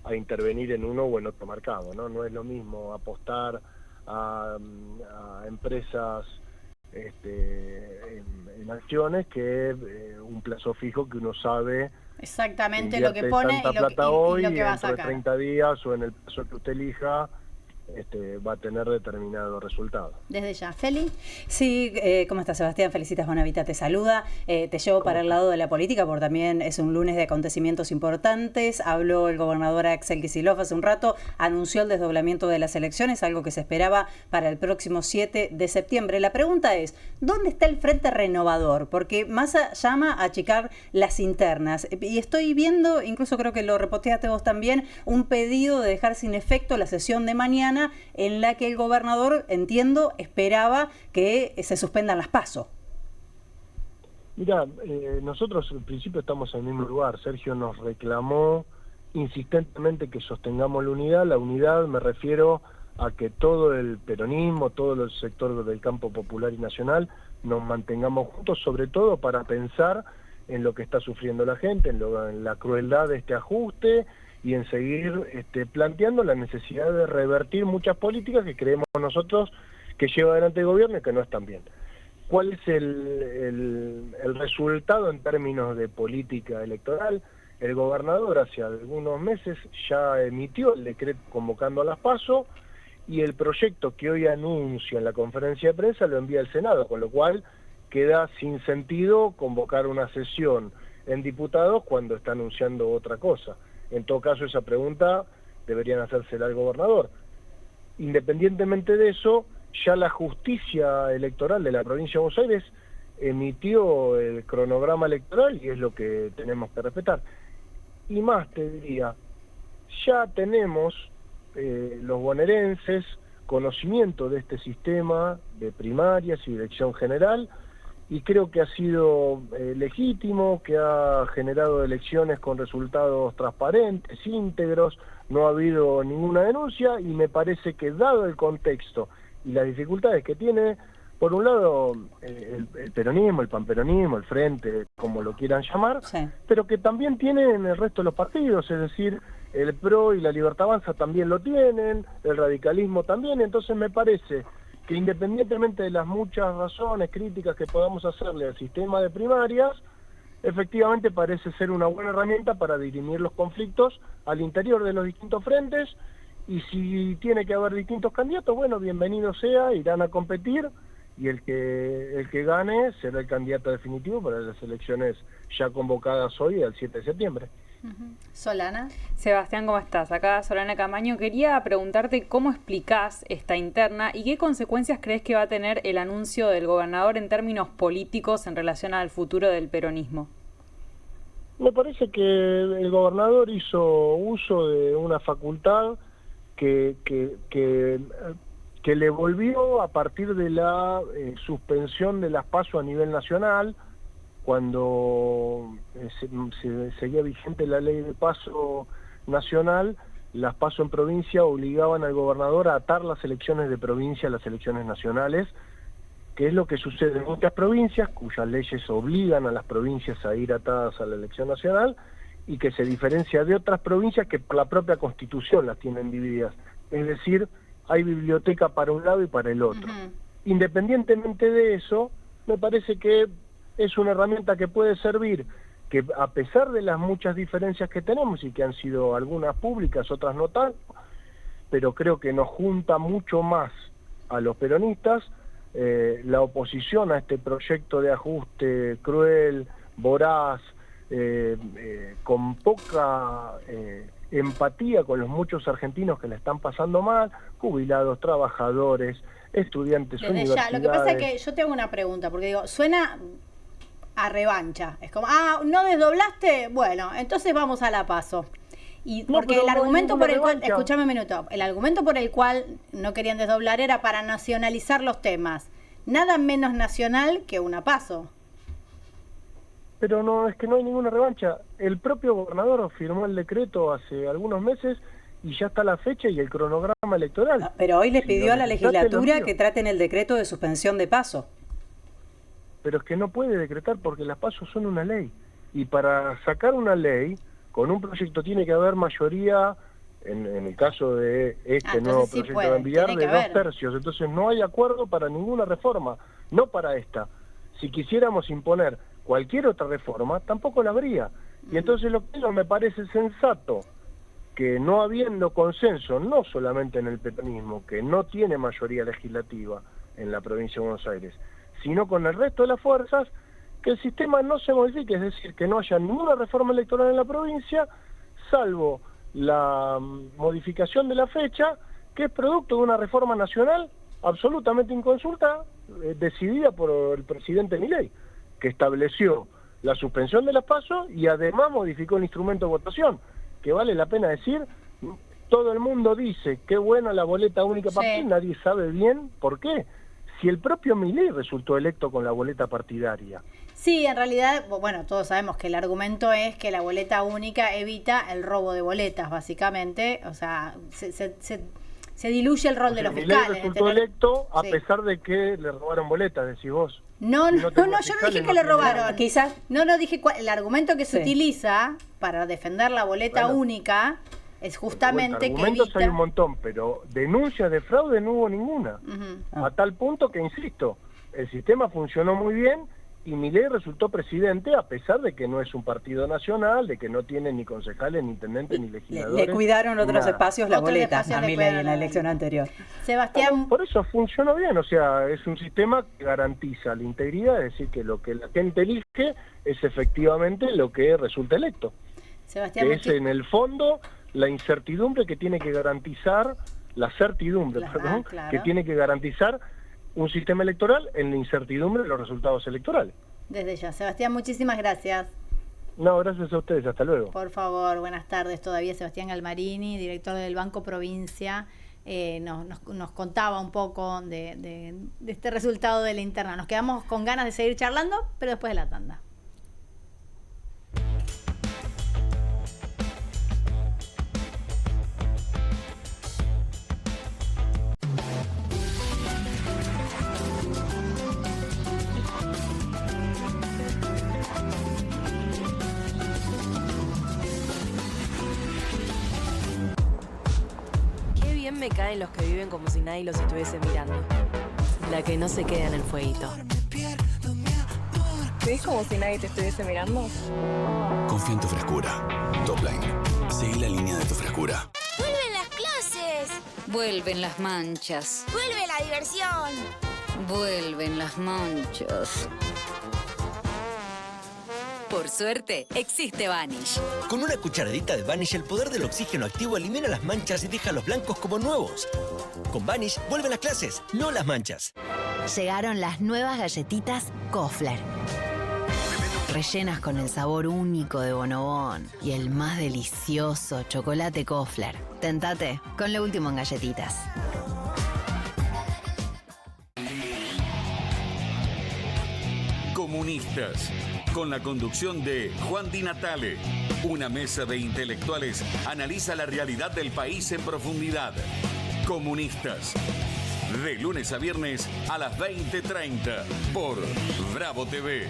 a intervenir en uno o en otro mercado, ¿no? No es lo mismo apostar a empresas en acciones que un plazo fijo que uno sabe exactamente lo que pone y lo que va a sacar. De 30 días o en el plazo que usted elija va a tener determinado resultado. Desde ya. ¿Feli? Sí, ¿cómo estás, Sebastián? Felicitas Bonavita te saluda. Te llevo para el lado de la política porque también es un lunes de acontecimientos importantes. Habló el gobernador Axel Kicillof hace un rato, anunció el desdoblamiento de las elecciones, algo que se esperaba para el próximo 7 de septiembre. La pregunta es, ¿dónde está el Frente Renovador? Porque Massa llama a achicar las internas. Y estoy viendo, incluso creo que lo reposteaste vos también, un pedido de dejar sin efecto la sesión de mañana en la que el gobernador, entiendo, esperaba que se suspendan las PASO. Mira, nosotros en principio estamos en el mismo lugar. Sergio nos reclamó insistentemente que sostengamos la unidad. La unidad me refiero a que todo el peronismo, todo el sector del campo popular y nacional nos mantengamos juntos, sobre todo para pensar en lo que está sufriendo la gente, en la crueldad de este ajuste y en seguir planteando la necesidad de revertir muchas políticas que creemos nosotros que lleva adelante el gobierno y que no están bien. ¿Cuál es el resultado en términos de política electoral? El gobernador hace algunos meses ya emitió el decreto convocando a las PASO y el proyecto que hoy anuncia en la conferencia de prensa lo envía al Senado, con lo cual queda sin sentido convocar una sesión en diputados cuando está anunciando otra cosa. En todo caso, esa pregunta deberían hacérsela al gobernador. Independientemente de eso, ya la justicia electoral de la provincia de Buenos Aires emitió el cronograma electoral y es lo que tenemos que respetar. Y más te diría, ya tenemos los bonaerenses conocimiento de este sistema de primarias y elección general, y creo que ha sido legítimo, que ha generado elecciones con resultados transparentes, íntegros, no ha habido ninguna denuncia, y me parece que dado el contexto y las dificultades que tiene, por un lado el peronismo, el panperonismo, el frente, como lo quieran llamar, sí, pero que también tienen el resto de los partidos, es decir, el PRO y la Libertad Avanza también lo tienen, el radicalismo también, entonces me parece que independientemente de las muchas razones críticas que podamos hacerle al sistema de primarias, efectivamente parece ser una buena herramienta para dirimir los conflictos al interior de los distintos frentes, y si tiene que haber distintos candidatos, bueno, bienvenido sea, irán a competir, y el que gane será el candidato definitivo para las elecciones ya convocadas hoy, el 7 de septiembre. Solana. Sebastián, ¿cómo estás? Acá Solana Camaño. Quería preguntarte cómo explicás esta interna y qué consecuencias crees que va a tener el anuncio del gobernador en términos políticos en relación al futuro del peronismo. Me parece que el gobernador hizo uso de una facultad que le volvió a partir de la suspensión de las PASO a nivel nacional, cuando se seguía vigente la ley de PASO nacional. Las PASO en provincia obligaban al gobernador a atar las elecciones de provincia a las elecciones nacionales, que es lo que sucede en muchas provincias, cuyas leyes obligan a las provincias a ir atadas a la elección nacional, y que se diferencia de otras provincias que por la propia Constitución las tienen divididas. Es decir, hay biblioteca para un lado y para el otro. Independientemente de eso, me parece que es una herramienta que puede servir, que a pesar de las muchas diferencias que tenemos y que han sido algunas públicas, otras no tanto, pero creo que nos junta mucho más a los peronistas la oposición a este proyecto de ajuste cruel, voraz, con poca empatía con los muchos argentinos que le están pasando mal, jubilados, trabajadores, estudiantes, universidades. Ya, lo que pasa es que yo tengo una pregunta, porque digo, suena a revancha. Es como, ¿no desdoblaste? Bueno, entonces vamos a la PASO. Y porque el argumento por el cual, escúchame un minuto, el argumento por el cual no querían desdoblar era para nacionalizar los temas. Nada menos nacional que una PASO. Pero no, es que no hay ninguna revancha. El propio gobernador firmó el decreto hace algunos meses y ya está la fecha y el cronograma electoral. Pero hoy les pidió a la legislatura que traten el decreto de suspensión de PASO. Pero es que no puede decretar porque las PASO son una ley. Y para sacar una ley, con un proyecto tiene que haber mayoría, en el caso de nuevo proyecto de enviar, de 2/3. Entonces no hay acuerdo para ninguna reforma, no para esta. Si quisiéramos imponer cualquier otra reforma, tampoco la habría. Y entonces lo que me parece sensato, que no habiendo consenso, no solamente en el peronismo, que no tiene mayoría legislativa en la provincia de Buenos Aires, sino con el resto de las fuerzas, que el sistema no se modifique, es decir, que no haya ninguna reforma electoral en la provincia, salvo la modificación de la fecha, que es producto de una reforma nacional absolutamente inconsulta, decidida por el presidente Milei, que estableció la suspensión de las PASO y además modificó el instrumento de votación, que vale la pena decir, todo el mundo dice qué buena la boleta única partidaria, nadie sabe bien por qué. Si el propio Milei resultó electo con la boleta partidaria. Sí, en realidad, bueno, todos sabemos que el argumento es que la boleta única evita el robo de boletas, básicamente. O sea, se diluye el rol de los fiscales. Milei resultó electo a pesar de que le robaron boletas, decís vos. No, yo no dije que le robaron. Quizás. No dije cuál. El argumento que se utiliza para defender la boleta única Es justamente argumentos que evita... hay un montón, pero denuncias de fraude no hubo ninguna. A tal punto que, insisto, el sistema funcionó muy bien y Milei resultó presidente a pesar de que no es un partido nacional, de que no tiene ni concejales, ni intendentes, ni legisladores. Le cuidaron otros espacios la boleta a Milei en la elección anterior. Sebastián... Por eso funcionó bien, o sea, es un sistema que garantiza la integridad, es decir, que lo que la gente elige es efectivamente lo que resulta electo. Sebastián, que es en el fondo la incertidumbre que tiene que garantizar, la certidumbre, claro. que tiene que garantizar un sistema electoral en la incertidumbre de los resultados electorales. Desde ya. Sebastián, muchísimas gracias. No, gracias a ustedes, hasta luego. Por favor, buenas tardes. Todavía Sebastián Galmarini, director del Banco Provincia, nos contaba un poco de este resultado de la interna. Nos quedamos con ganas de seguir charlando, pero después de la tanda. Me caen los que viven como si nadie los estuviese mirando. La que no se queda en el fueguito. ¿Ves como si nadie te estuviese mirando? Confía en tu frescura. Topline. Seguí la línea de tu frescura. ¡Vuelven las clases! Vuelven las manchas. ¡Vuelve la diversión! Vuelven las manchas. Por suerte, existe Vanish. Con una cucharadita de Vanish, el poder del oxígeno activo elimina las manchas y deja los blancos como nuevos. Con Vanish, vuelven las clases, no las manchas. Llegaron las nuevas galletitas Kofler. Rellenas con el sabor único de Bonobón y el más delicioso chocolate Kofler. Tentate con lo último en galletitas. Comunistas, con la conducción de Juan Di Natale. Una mesa de intelectuales analiza la realidad del país en profundidad. Comunistas, de lunes a viernes a las 20:30 por Bravo TV.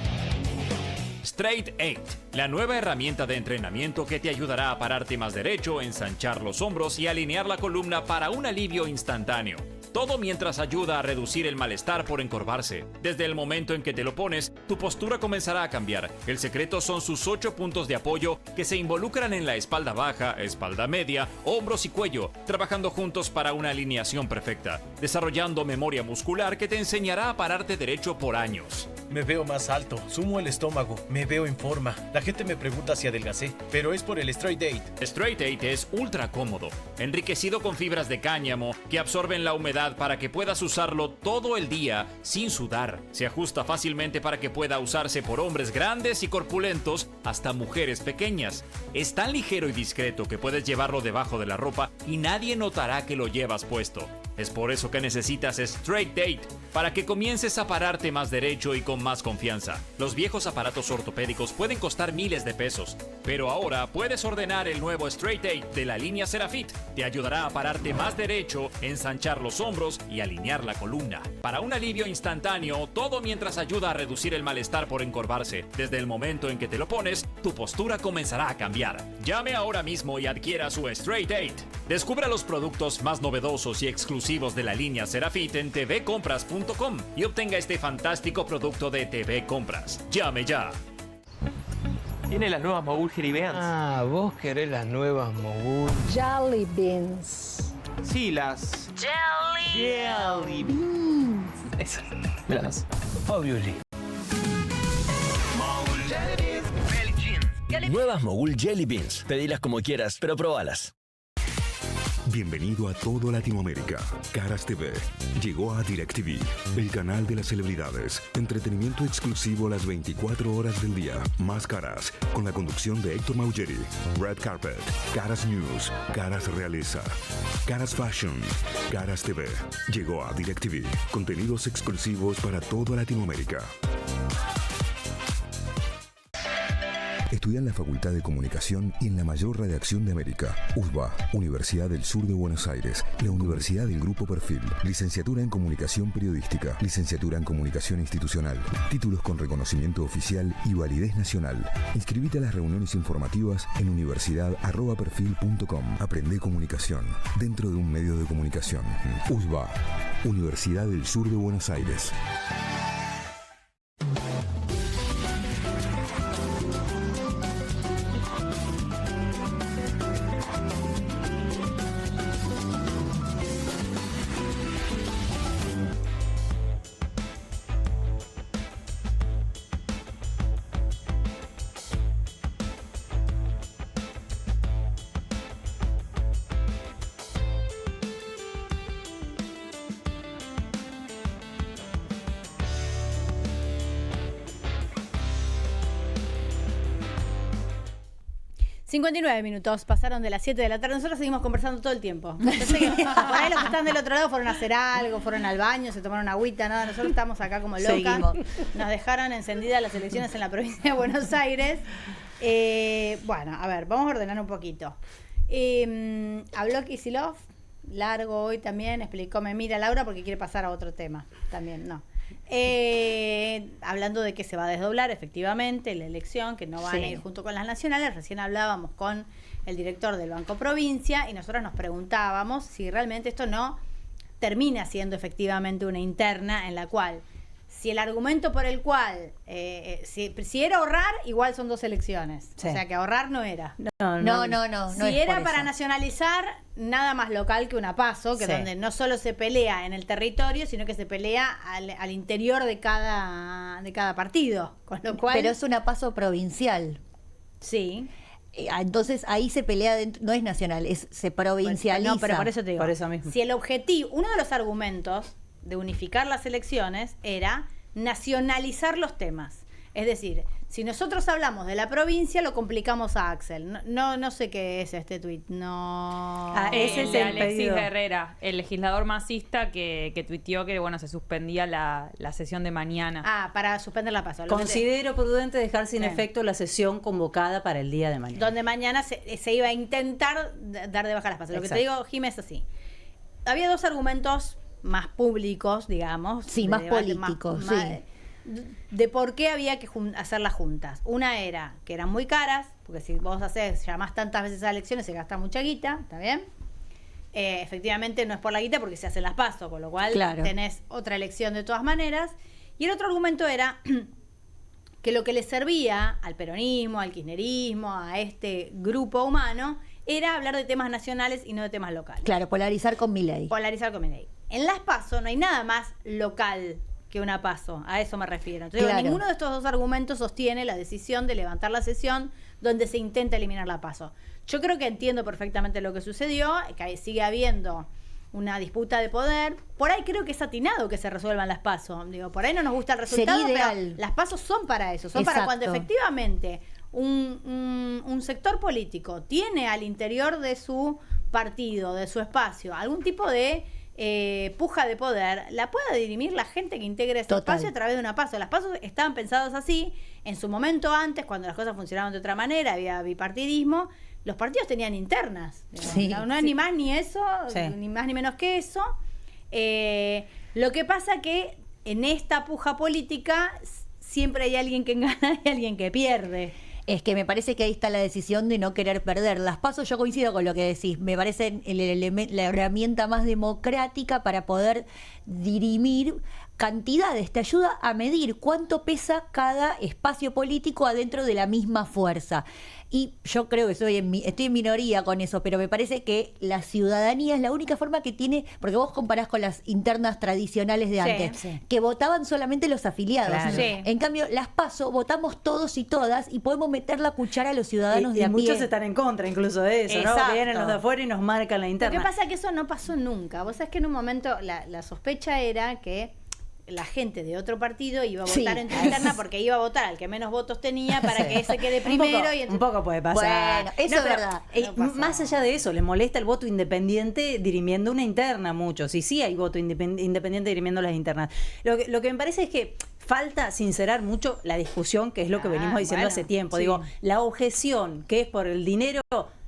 Straight 8, la nueva herramienta de entrenamiento que te ayudará a pararte más derecho, ensanchar los hombros y alinear la columna para un alivio instantáneo. Todo mientras ayuda a reducir el malestar por encorvarse. Desde el momento en que te lo pones, tu postura comenzará a cambiar. El secreto son sus 8 puntos de apoyo que se involucran en la espalda baja, espalda media, hombros y cuello, trabajando juntos para una alineación perfecta, desarrollando memoria muscular que te enseñará a pararte derecho por años. Me veo más alto, sumo el estómago, me veo en forma. La gente me pregunta si adelgacé, pero es por el Straight 8. Straight 8 es ultra cómodo, enriquecido con fibras de cáñamo que absorben la humedad para que puedas usarlo todo el día sin sudar. Se ajusta fácilmente para que pueda usarse por hombres grandes y corpulentos hasta mujeres pequeñas. Es tan ligero y discreto que puedes llevarlo debajo de la ropa y nadie notará que lo llevas puesto. Es por eso que necesitas Straight 8, para que comiences a pararte más derecho y con más confianza. Los viejos aparatos ortopédicos pueden costar miles de pesos, pero ahora puedes ordenar el nuevo Straight 8 de la línea Serafit. Te ayudará a pararte más derecho, ensanchar los hombros y alinear la columna. Para un alivio instantáneo, todo mientras ayuda a reducir el malestar por encorvarse. Desde el momento en que te lo pones, tu postura comenzará a cambiar. Llame ahora mismo y adquiera su Straight 8. Descubra los productos más novedosos y exclusivos de la línea Serafit en tvcompras.com y obtenga este fantástico producto de TV Compras. ¡Llame ya! Tiene las nuevas Mogul Jelly Beans. Ah, vos querés las nuevas Mogul. Jelly Beans. Sí, las... Jelly Beans. Esas. Me las das. Obviously. Nuevas Mogul Jelly Beans. Pedilas como quieras, pero probalas. Bienvenido a todo Latinoamérica. Caras TV llegó a DirecTV, el canal de las celebridades. Entretenimiento exclusivo las 24 horas del día. Más Caras, con la conducción de Héctor Maugeri. Red Carpet, Caras News, Caras Realeza, Caras Fashion, Caras TV. Llegó a DirecTV. Contenidos exclusivos para toda Latinoamérica. Estudia en la Facultad de Comunicación y en la mayor redacción de América. USBA, Universidad del Sur de Buenos Aires. La Universidad del Grupo Perfil. Licenciatura en Comunicación Periodística. Licenciatura en Comunicación Institucional. Títulos con reconocimiento oficial y validez nacional. Inscribite a las reuniones informativas en universidad@perfil.com. Aprende comunicación dentro de un medio de comunicación. USBA, Universidad del Sur de Buenos Aires. ...59 pasaron de las 7 de la tarde. Nosotros seguimos conversando todo el tiempo. Pensé que por ahí los que están del otro lado fueron a hacer algo, fueron al baño, se tomaron agüita, nada. Nosotros estamos acá como locas. Seguimos. Nos dejaron encendidas las elecciones en la provincia de Buenos Aires. Bueno, a ver, vamos a ordenar un poquito. Habló Kicillof, largo hoy también, explicó, me mira Laura porque quiere pasar a otro tema. También, no. Hablando de que se va a desdoblar efectivamente la elección, que no van a ir junto con las nacionales. Recién hablábamos con el director del Banco Provincia y nosotros nos preguntábamos si realmente esto no termina siendo efectivamente una interna en la cual, si el argumento por el cual, si era ahorrar, igual son 2 elecciones. O sea que ahorrar no era. No. Si era para nacionalizar, nada más local que una PASO, que donde no solo se pelea en el territorio, sino que se pelea al interior de cada partido. Con lo cual, pero es una PASO provincial. Sí. Entonces ahí se pelea dentro, no es nacional, se provincializa. No, pero por eso te digo. Por eso mismo. Si el objetivo, uno de los argumentos de unificar las elecciones era nacionalizar los temas. Es decir, si nosotros hablamos de la provincia, lo complicamos a Axel. No sé qué es este tuit. No. Ese es el Alexis Herrera, el legislador masista que tuiteó que se suspendía la sesión de mañana. Para suspender la PASO. Considero prudente dejar sin efecto la sesión convocada para el día de mañana. Donde mañana se iba a intentar dar de baja las PASO. Lo que te digo, Jiménez, es así. Había 2 argumentos más públicos, digamos. Sí, más políticos, de por qué había que hacerlas juntas. Una era que eran muy caras, porque si vos llamás tantas veces a elecciones se gasta mucha guita, ¿está bien? Efectivamente no es por la guita porque se hacen las PASO, con lo cual tenés otra elección de todas maneras. Y el otro argumento era que lo que le servía al peronismo, al kirchnerismo, a este grupo humano, era hablar de temas nacionales y no de temas locales. Claro, polarizar con Milei. En las PASO no hay nada más local que una PASO, a eso me refiero. Entonces, ninguno de estos 2 argumentos sostiene la decisión de levantar la sesión donde se intenta eliminar la PASO. Yo creo que entiendo perfectamente lo que sucedió, que sigue habiendo una disputa de poder. Por ahí creo que es atinado que se resuelvan las PASO. Digo, por ahí no nos gusta el resultado, pero las PASO son para eso, son para cuando efectivamente un sector político tiene al interior de su partido, de su espacio, algún tipo de puja de poder, la pueda dirimir la gente que integre ese espacio a través de una PASO. Las PASO estaban pensadas así en su momento antes, cuando las cosas funcionaban de otra manera, había bipartidismo, los partidos tenían internas. No es ni más ni eso, ni más ni menos que eso. Lo que pasa que en esta puja política siempre hay alguien que gana y alguien que pierde. Es que me parece que ahí está la decisión de no querer perder. Las PASO, yo coincido con lo que decís, me parece la herramienta más democrática para poder dirimir cantidades, te ayuda a medir cuánto pesa cada espacio político adentro de la misma fuerza. Y yo creo que estoy en minoría con eso, pero me parece que la ciudadanía es la única forma que tiene, porque vos comparás con las internas tradicionales de antes, que votaban solamente los afiliados. En cambio, las PASO votamos todos y todas y podemos meter la cuchara a los ciudadanos de a pie. Y muchos están en contra incluso de eso, ¿no? Vienen los de afuera y nos marcan la interna. Lo que pasa es que eso no pasó nunca. Vos sabés que en un momento la sospecha era que la gente de otro partido iba a votar en tu interna porque iba a votar al que menos votos tenía para que ese quede primero. Un poco puede pasar. Bueno, eso es verdad. Más allá de eso, le molesta el voto independiente dirimiendo una interna a muchos. Y sí hay voto independiente dirimiendo las internas. Lo que me parece es que falta sincerar mucho la discusión, que es lo que venimos diciendo hace tiempo. Digo, la objeción que es por el dinero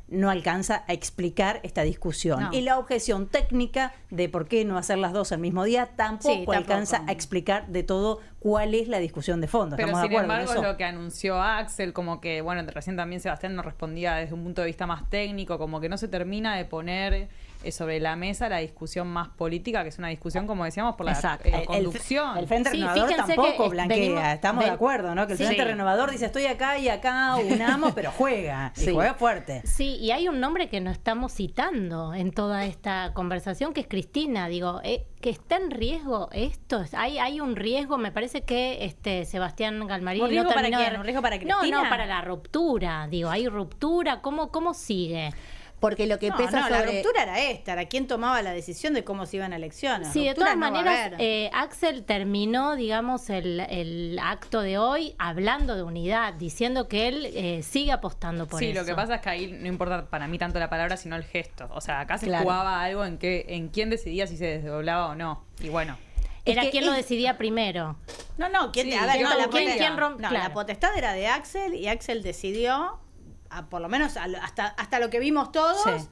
no alcanza a explicar esta discusión. Y la objeción técnica de por qué no hacer las dos al mismo día tampoco alcanza a explicar de todo cuál es la discusión de fondo. Pero ¿Estamos sin de acuerdo embargo en eso? es lo que anunció Axel, como que, bueno, recién también Sebastián nos respondía desde un punto de vista más técnico, como que no se termina de poner sobre la mesa la discusión más política, que es una discusión, como decíamos, por la conducción. El Frente Renovador tampoco blanquea, estamos de acuerdo, ¿no? Que el Frente Renovador dice estoy acá y acá, unamos, pero juega, y juega fuerte. Sí, y hay un nombre que no estamos citando en toda esta conversación, que es Cristina. Digo, que está en riesgo esto. Hay un riesgo, me parece que Sebastián Galmarini ¿Un riesgo no para terminó quién? ¿Un riesgo para Cristina? No, para la ruptura. Digo, hay ruptura. ¿Cómo sigue? Porque lo que pesa sobre... la ruptura era quién tomaba la decisión de cómo se iban a elecciones. Sí, de todas maneras, Axel terminó, digamos, el acto de hoy hablando de unidad, diciendo que él sigue apostando por eso. Sí, lo que pasa es que ahí no importa para mí tanto la palabra, sino el gesto. O sea, acá se jugaba algo en quién decidía si se desdoblaba o no. Y bueno... Era quien lo decidía primero. No, la potestad era de Axel y Axel decidió, por lo menos hasta lo que vimos todos,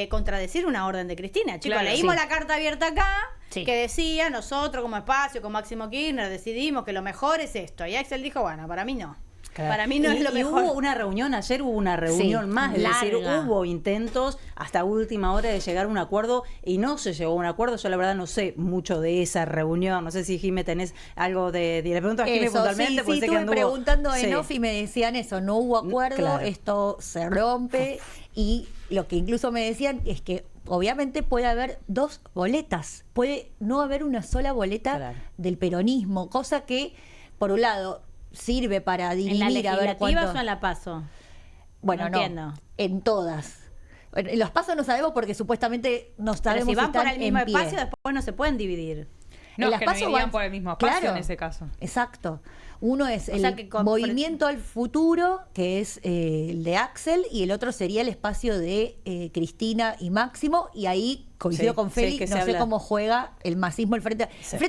contradecir una orden de Cristina. Chicos, leímos la carta abierta acá, que decía, nosotros como espacio, con Máximo Kirchner, decidimos que lo mejor es esto. Y Axel dijo, bueno, para mí no. Claro. Para mí no es lo mejor. Hubo una reunión, ayer hubo una reunión más, es decir, hubo intentos hasta última hora de llegar a un acuerdo y no se llegó a un acuerdo. Yo la verdad no sé mucho de esa reunión, no sé si Jimé tenés algo le pregunto a Jimé puntualmente. Sí, estuve preguntando en off y me decían eso, no hubo acuerdo, esto se rompe y lo que incluso me decían es que obviamente puede haber dos boletas, puede no haber una sola boleta del peronismo, cosa que por un lado sirve para dirimir a ver cuánto. ¿O en la PASO? Bueno, no, en todas. En los PASO no sabemos porque supuestamente no sabemos si van por el mismo espacio, después no se pueden dividir. No, es que no irían por el mismo espacio en ese caso. Exacto. Uno es el movimiento al futuro, que es el de Axel, y el otro sería el espacio de Cristina y Máximo, y ahí coincido con Feli, no sé cómo juega el masismo, el Frente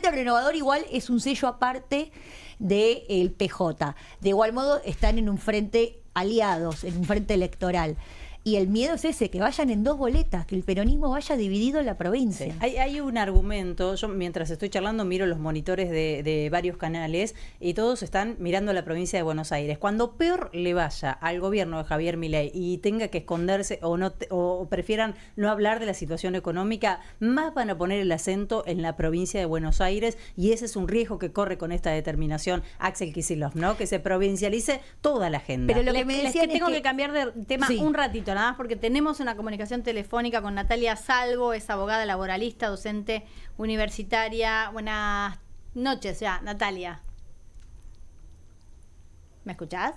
Renovador igual es un sello aparte del PJ. De igual modo están en un frente aliados, en un frente electoral. Y el miedo es ese, que vayan en dos boletas, que el peronismo vaya dividido en la provincia. Hay un argumento, yo mientras estoy charlando miro los monitores de varios canales y todos están mirando la provincia de Buenos Aires. Cuando peor le vaya al gobierno de Javier Milei y tenga que esconderse o prefieran no hablar de la situación económica, más van a poner el acento en la provincia de Buenos Aires y ese es un riesgo que corre con esta determinación Axel Kicillof, ¿no? Que se provincialice toda la agenda. Pero lo que me decían es que tengo que cambiar de tema un ratito, nada más porque tenemos una comunicación telefónica con Natalia Salvo, es abogada laboralista, docente universitaria. Buenas noches ya, Natalia. ¿Me escuchás?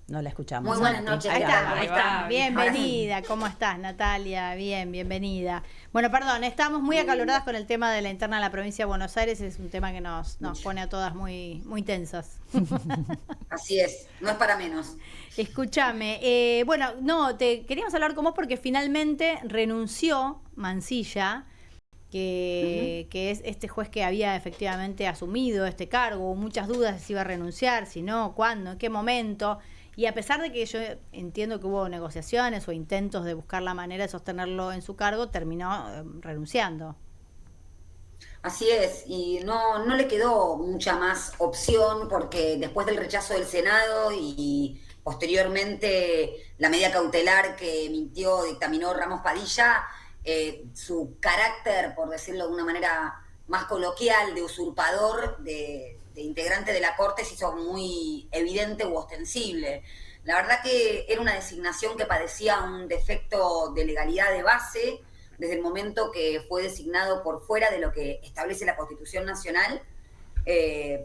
No la escuchamos. Muy buenas noches. Ahí está. Bienvenida. ¿Cómo estás, Natalia? Bienvenida. Bueno, perdón, estamos muy acaloradas con el tema de la interna de la provincia de Buenos Aires. Es un tema que nos pone a todas muy tensas. Así es, no es para menos. Escúchame, te queríamos hablar con vos porque finalmente renunció Mansilla, que es este juez que había efectivamente asumido este cargo. Hubo muchas dudas de si iba a renunciar, si no, cuándo, en qué momento. Y a pesar de que yo entiendo que hubo negociaciones o intentos de buscar la manera de sostenerlo en su cargo, terminó renunciando. Así es, y no le quedó mucha más opción porque después del rechazo del Senado y posteriormente la medida cautelar que dictaminó Ramos Padilla, su carácter, por decirlo de una manera más coloquial, de usurpador, de integrante de la Corte, se hizo muy evidente u ostensible. La verdad que era una designación que padecía un defecto de legalidad de base desde el momento que fue designado por fuera de lo que establece la Constitución Nacional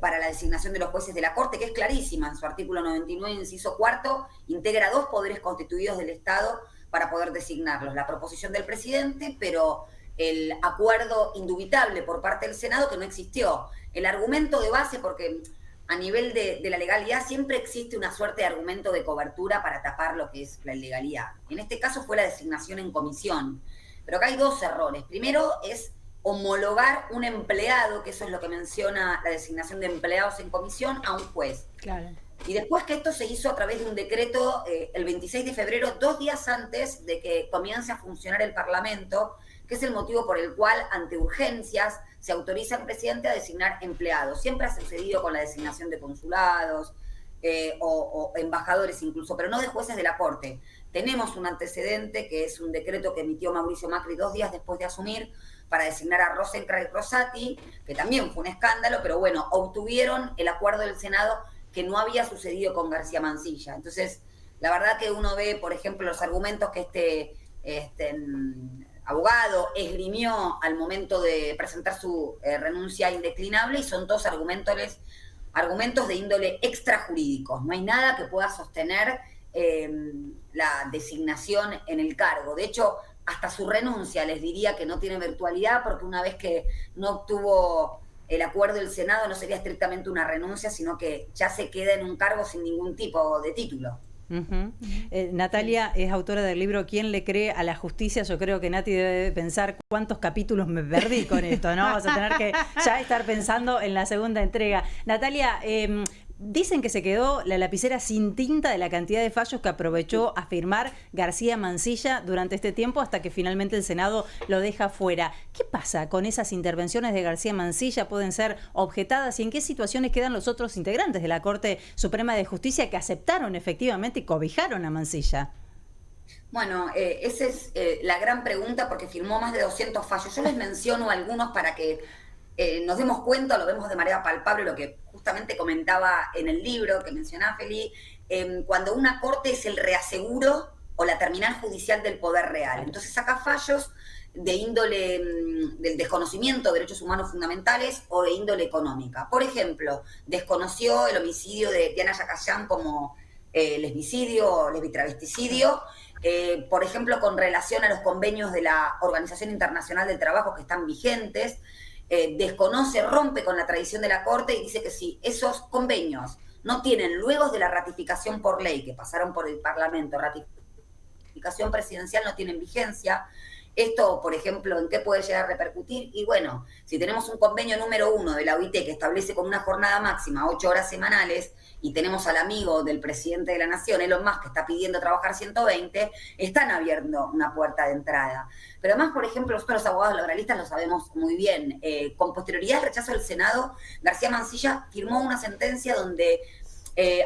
para la designación de los jueces de la Corte, que es clarísima. En su artículo 99, inciso 4, integra 2 poderes constituidos del Estado para poder designarlos. La proposición del presidente, pero el acuerdo indubitable por parte del Senado que no existió. El argumento de base, porque a nivel de la legalidad siempre existe una suerte de argumento de cobertura para tapar lo que es la ilegalidad. En este caso fue la designación en comisión. Pero acá hay dos errores. Primero es homologar un empleado, que eso es lo que menciona la designación de empleados en comisión, a un juez. Claro. Y después que esto se hizo a través de un decreto el 26 de febrero, 2 días antes de que comience a funcionar el Parlamento, que es el motivo por el cual, ante urgencias, se autoriza al presidente a designar empleados. Siempre ha sucedido con la designación de consulados o embajadores incluso, pero no de jueces de la Corte. Tenemos un antecedente que es un decreto que emitió Mauricio Macri 2 días después de asumir para designar a Rosenkrantz Rosati, que también fue un escándalo, pero bueno, obtuvieron el acuerdo del Senado que no había sucedido con García Mansilla. Entonces, la verdad que uno ve, por ejemplo, los argumentos que este abogado esgrimió al momento de presentar su renuncia indeclinable, y son todos argumentos de índole extrajurídicos. No hay nada que pueda sostener la designación en el cargo. De hecho, hasta su renuncia les diría que no tiene virtualidad, porque una vez que no obtuvo el acuerdo del Senado no sería estrictamente una renuncia, sino que ya se queda en un cargo sin ningún tipo de título. Natalia es autora del libro ¿Quién le cree a la justicia? Yo creo que Nati debe pensar cuántos capítulos me perdí con esto, ¿no? Vas a tener que ya estar pensando en la segunda entrega. Natalia, dicen que se quedó la lapicera sin tinta de la cantidad de fallos que aprovechó a firmar García Mansilla durante este tiempo hasta que finalmente el Senado lo deja fuera. ¿Qué pasa con esas intervenciones de García Mansilla? ¿Pueden ser objetadas? ¿Y en qué situaciones quedan los otros integrantes de la Corte Suprema de Justicia que aceptaron efectivamente y cobijaron a Mansilla? Bueno, esa es la gran pregunta, porque firmó más de 200 fallos. Yo les menciono algunos para que nos demos cuenta, lo vemos de manera palpable, lo que justamente comentaba en el libro que mencionaba Feli, cuando una corte es el reaseguro o la terminal judicial del poder real. Entonces saca fallos de índole del desconocimiento de derechos humanos fundamentales o de índole económica. Por ejemplo, desconoció el homicidio de Diana Yacayán como lesbicidio o lesbitravesticidio, por ejemplo, con relación a los convenios de la Organización Internacional del Trabajo que están vigentes. Desconoce, rompe con la tradición de la Corte y dice que si esos convenios no tienen, luego de la ratificación por ley, que pasaron por el Parlamento, ratificación presidencial, no tienen vigencia. Esto, por ejemplo, ¿en qué puede llegar a repercutir? Y bueno, si tenemos un convenio número 1 de la OIT que establece con una jornada máxima 8 horas semanales, y tenemos al amigo del presidente de la Nación, Elon Musk, que está pidiendo trabajar 120, están abriendo una puerta de entrada. Pero además, por ejemplo, nosotros los abogados laboralistas lo sabemos muy bien. Con posterioridad al rechazo del Senado, García Mansilla firmó una sentencia donde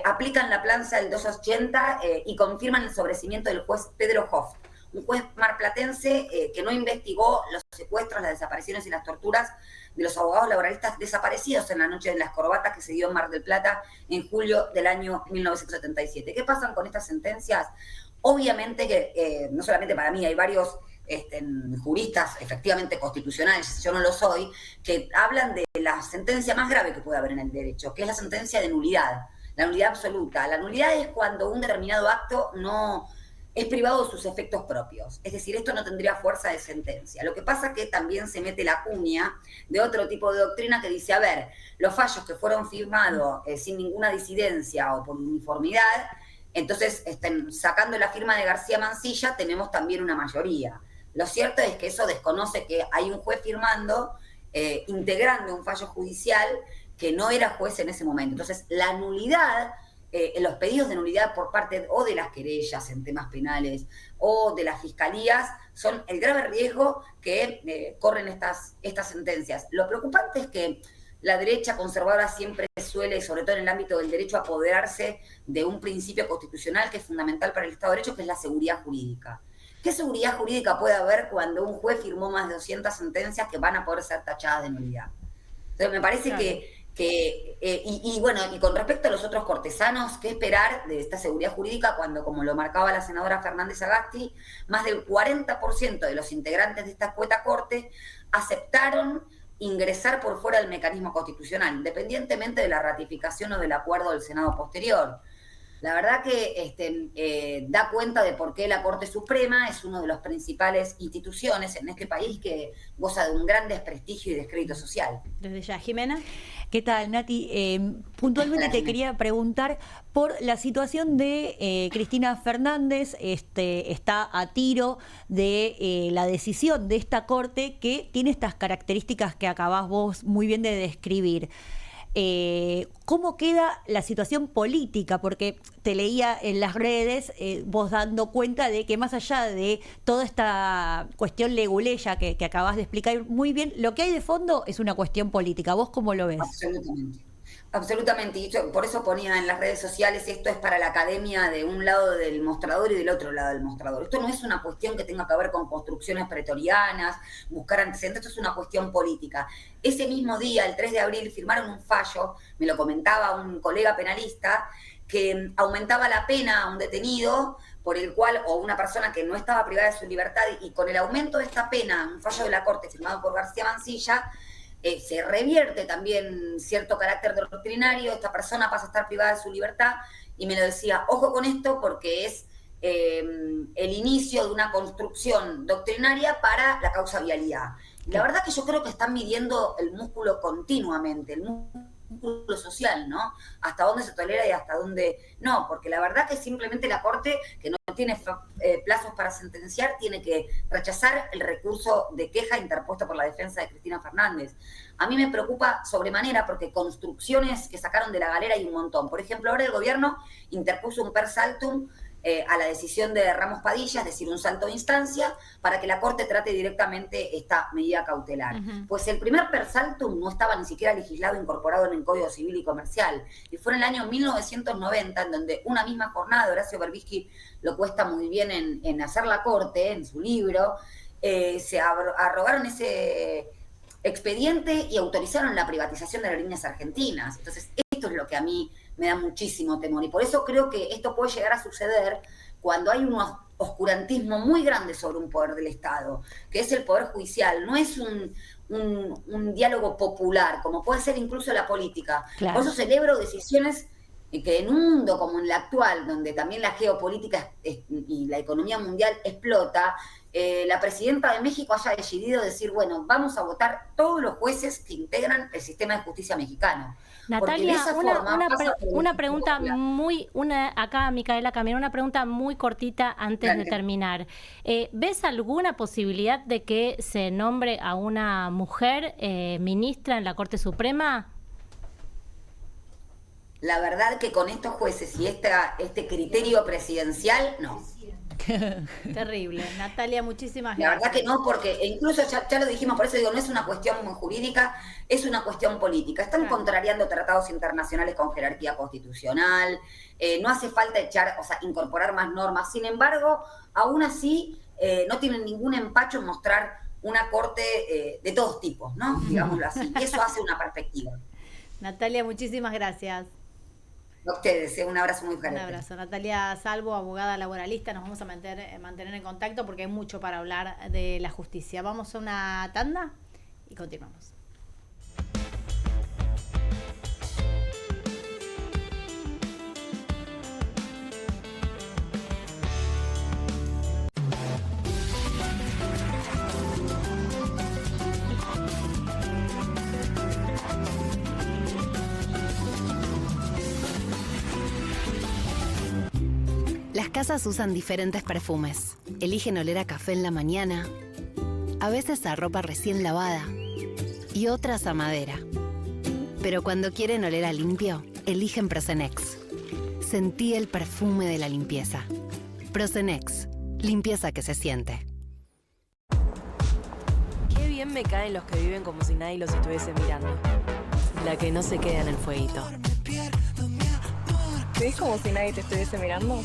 aplican la planza del 280 y confirman el sobreseimiento del juez Pedro Hoff, un juez marplatense que no investigó los secuestros, las desapariciones y las torturas de los abogados laboralistas desaparecidos en la noche de las corbatas que se dio en Mar del Plata en julio del año 1977. ¿Qué pasan con estas sentencias? Obviamente que no solamente para mí, hay varios juristas efectivamente constitucionales, yo no lo soy, que hablan de la sentencia más grave que puede haber en el derecho, que es la sentencia de nulidad, la nulidad absoluta. La nulidad es cuando un determinado acto no es privado de sus efectos propios. Es decir, esto no tendría fuerza de sentencia. Lo que pasa es que también se mete la cuña de otro tipo de doctrina que dice, a ver, los fallos que fueron firmados sin ninguna disidencia o por uniformidad, entonces sacando la firma de García Mansilla tenemos también una mayoría. Lo cierto es que eso desconoce que hay un juez firmando, integrando un fallo judicial que no era juez en ese momento. Entonces, la nulidad, los pedidos de nulidad por parte o de las querellas en temas penales o de las fiscalías son el grave riesgo que corren estas sentencias. Lo preocupante es que la derecha conservadora siempre suele, sobre todo en el ámbito del derecho, apoderarse de un principio constitucional que es fundamental para el Estado de Derecho, que es la seguridad jurídica. ¿Qué seguridad jurídica puede haber cuando un juez firmó más de 200 sentencias que van a poder ser tachadas de nulidad? Entonces me parece bueno, y con respecto a los otros cortesanos, ¿qué esperar de esta seguridad jurídica cuando, como lo marcaba la senadora Fernández Agasti, más del 40% de los integrantes de esta escueta corte aceptaron ingresar por fuera del mecanismo constitucional, independientemente de la ratificación o del acuerdo del Senado posterior? La verdad que da cuenta de por qué la Corte Suprema es una de las principales instituciones en este país que goza de un gran desprestigio y descrédito social. Desde ya, Jimena. ¿Qué tal, Nati? Puntualmente te quería preguntar por la situación de Cristina Fernández. Está a tiro de la decisión de esta Corte que tiene estas características que acabás vos muy bien de describir. ¿Cómo queda la situación política? Porque te leía en las redes vos dando cuenta de que más allá de toda esta cuestión leguleya que acabas de explicar muy bien, lo que hay de fondo es una cuestión política. ¿Vos cómo lo ves? Absolutamente, y yo por eso ponía en las redes sociales, esto es para la academia de un lado del mostrador y del otro lado del mostrador. Esto no es una cuestión que tenga que ver con construcciones pretorianas, buscar antecedentes, esto es una cuestión política. Ese mismo día, el 3 de abril, firmaron un fallo, me lo comentaba un colega penalista, que aumentaba la pena a un detenido por el cual, o una persona que no estaba privada de su libertad, y con el aumento de esta pena, un fallo de la Corte firmado por García Mansilla, se revierte también cierto carácter doctrinario, esta persona pasa a estar privada de su libertad, y me lo decía, ojo con esto porque es el inicio de una construcción doctrinaria para la causa vialidad. Y la verdad que yo creo que están midiendo el músculo continuamente, el músculo social, ¿no? Hasta dónde se tolera y hasta dónde no, porque la verdad que simplemente la Corte, que no tiene plazos para sentenciar, tiene que rechazar el recurso de queja interpuesto por la defensa de Cristina Fernández. A mí me preocupa sobremanera porque construcciones que sacaron de la galera hay un montón. Por ejemplo, ahora el gobierno interpuso un per saltum a la decisión de Ramos Padilla, es decir, un salto de instancia, para que la Corte trate directamente esta medida cautelar. Pues el primer per saltum no estaba ni siquiera legislado, incorporado en el Código Civil y Comercial, y fue en el año 1990, en donde una misma jornada, Horacio Berbisky lo cuesta muy bien en hacer la Corte, en su libro, se arrogaron ese expediente y autorizaron la privatización de las líneas argentinas. Entonces, esto es lo que a mí me da muchísimo temor. Y por eso creo que esto puede llegar a suceder cuando hay un oscurantismo muy grande sobre un poder del Estado, que es el Poder Judicial. No es un diálogo popular, como puede ser incluso la política. Claro. Por eso celebro decisiones que en un mundo como en el actual, donde también la geopolítica y la economía mundial explota, la presidenta de México haya decidido decir, bueno, vamos a votar todos los jueces que integran el sistema de justicia mexicano. Natalia, una pregunta acá Micaela Camino, una pregunta muy cortita antes de terminar. ¿Ves alguna posibilidad de que se nombre a una mujer ministra en la Corte Suprema? La verdad que con estos jueces y este criterio presidencial, no. Terrible. Natalia, muchísimas gracias. La verdad que no, porque incluso ya lo dijimos, por eso digo, no es una cuestión jurídica, es una cuestión política. Están contrariando tratados internacionales con jerarquía constitucional, no hace falta incorporar más normas. Sin embargo, aún así, no tienen ningún empacho en mostrar una corte de todos tipos, ¿no? Digámoslo así. Y eso hace una perspectiva. Natalia, muchísimas gracias. A ustedes, un abrazo muy fuerte. Un abrazo. Natalia Salvo, abogada laboralista, nos vamos a mantener en contacto porque hay mucho para hablar de la justicia. Vamos a una tanda y continuamos. Las casas usan diferentes perfumes. Eligen oler a café en la mañana, a veces a ropa recién lavada y otras a madera. Pero cuando quieren oler a limpio, eligen Prosenex. Sentí el perfume de la limpieza. Prosenex, limpieza que se siente. Qué bien me caen los que viven como si nadie los estuviese mirando. La que no se queda en el fueguito. ¿Ves como si nadie te estuviese mirando?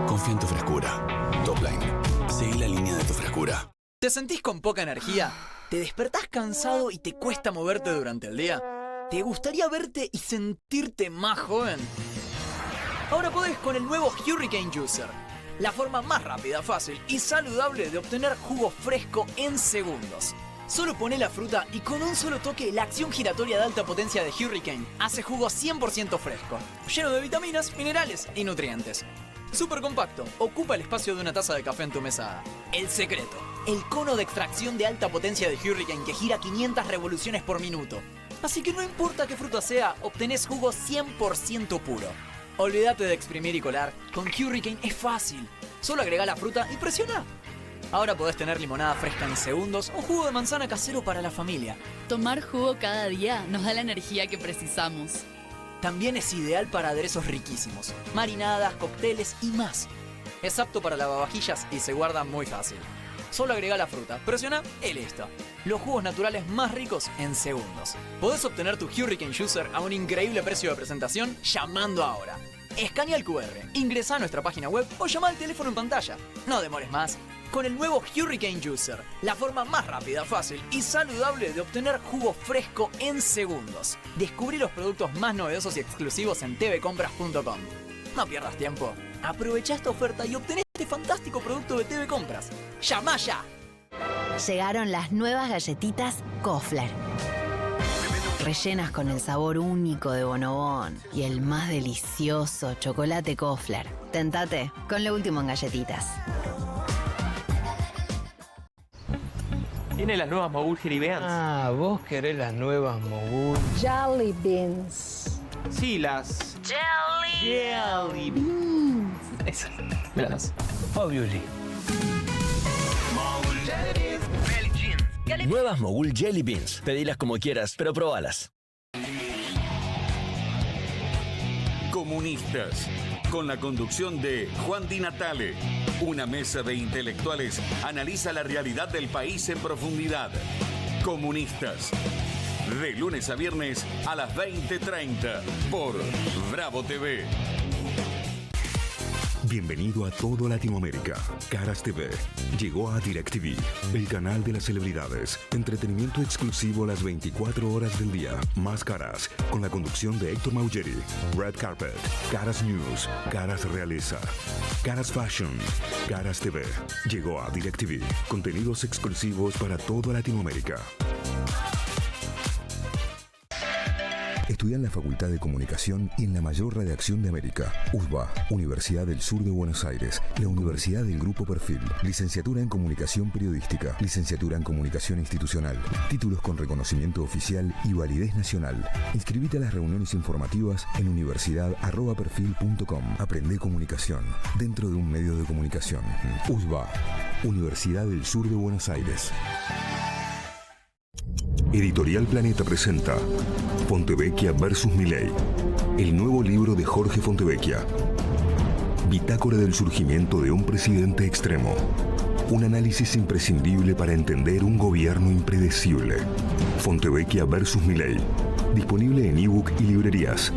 Confía en tu frescura. Topline. Seguí la línea de tu frescura. ¿Te sentís con poca energía? ¿Te despertás cansado y te cuesta moverte durante el día? ¿Te gustaría verte y sentirte más joven? Ahora podés con el nuevo Hurricane Juicer. La forma más rápida, fácil y saludable de obtener jugo fresco en segundos. Solo poné la fruta y con un solo toque la acción giratoria de alta potencia de Hurricane hace jugo 100% fresco, lleno de vitaminas, minerales y nutrientes. Súper compacto, ocupa el espacio de una taza de café en tu mesada. El secreto, el cono de extracción de alta potencia de Hurricane que gira 500 revoluciones por minuto. Así que no importa qué fruta sea, obtenés jugo 100% puro. Olvídate de exprimir y colar, con Hurricane es fácil. Solo agrega la fruta y presiona. Ahora podés tener limonada fresca en segundos o jugo de manzana casero para la familia. Tomar jugo cada día nos da la energía que precisamos. También es ideal para aderezos riquísimos, marinadas, cócteles y más. Es apto para lavavajillas y se guarda muy fácil. Solo agrega la fruta, presiona y listo. Los jugos naturales más ricos en segundos. Podés obtener tu Hurricane Juicer a un increíble precio de presentación llamando ahora. Escanea el QR, ingresa a nuestra página web o llama al teléfono en pantalla. No demores más. Con el nuevo Hurricane Juicer, la forma más rápida, fácil y saludable de obtener jugo fresco en segundos. Descubrí los productos más novedosos y exclusivos en tvcompras.com. No pierdas tiempo. Aprovecha esta oferta y obtenés este fantástico producto de TV Compras. ¡Llama ya! Llegaron las nuevas galletitas Kofler. Rellenas con el sabor único de Bonobón y el más delicioso chocolate Kofler. Tentate con lo último en galletitas. Tiene las nuevas Mogul Jelly Beans. Ah, vos querés las nuevas Mogul. Jelly beans. Sí, las... Jelly beans. Esas. ¿Me las das? Obviously. Nuevas Mogul Jelly Beans. Pedilas como quieras, pero probalas. Comunistas, con la conducción de Juan Di Natale. Una mesa de intelectuales analiza la realidad del país en profundidad. Comunistas, de lunes a viernes a las 20:30 por Bravo TV. Bienvenido a todo Latinoamérica. Caras TV llegó a DirecTV, el canal de las celebridades. Entretenimiento exclusivo las 24 horas del día. Más Caras, con la conducción de Héctor Maugeri. Red Carpet, Caras News, Caras Realeza, Caras Fashion, Caras TV. Llegó a DirecTV. Contenidos exclusivos para toda Latinoamérica. Estudia en la Facultad de Comunicación y en la mayor redacción de América. USBA, Universidad del Sur de Buenos Aires, la Universidad del Grupo Perfil. Licenciatura en Comunicación Periodística, Licenciatura en Comunicación Institucional. Títulos con reconocimiento oficial y validez nacional. Inscribite a las reuniones informativas en universidad@perfil.com. Aprende comunicación dentro de un medio de comunicación. USBA, Universidad del Sur de Buenos Aires. Editorial Planeta presenta Fontevecchia vs. Milei, el nuevo libro de Jorge Fontevecchia. Bitácora del surgimiento de un presidente extremo. Un análisis imprescindible para entender un gobierno impredecible. Fontevecchia vs. Milei. Disponible en ebook y librerías.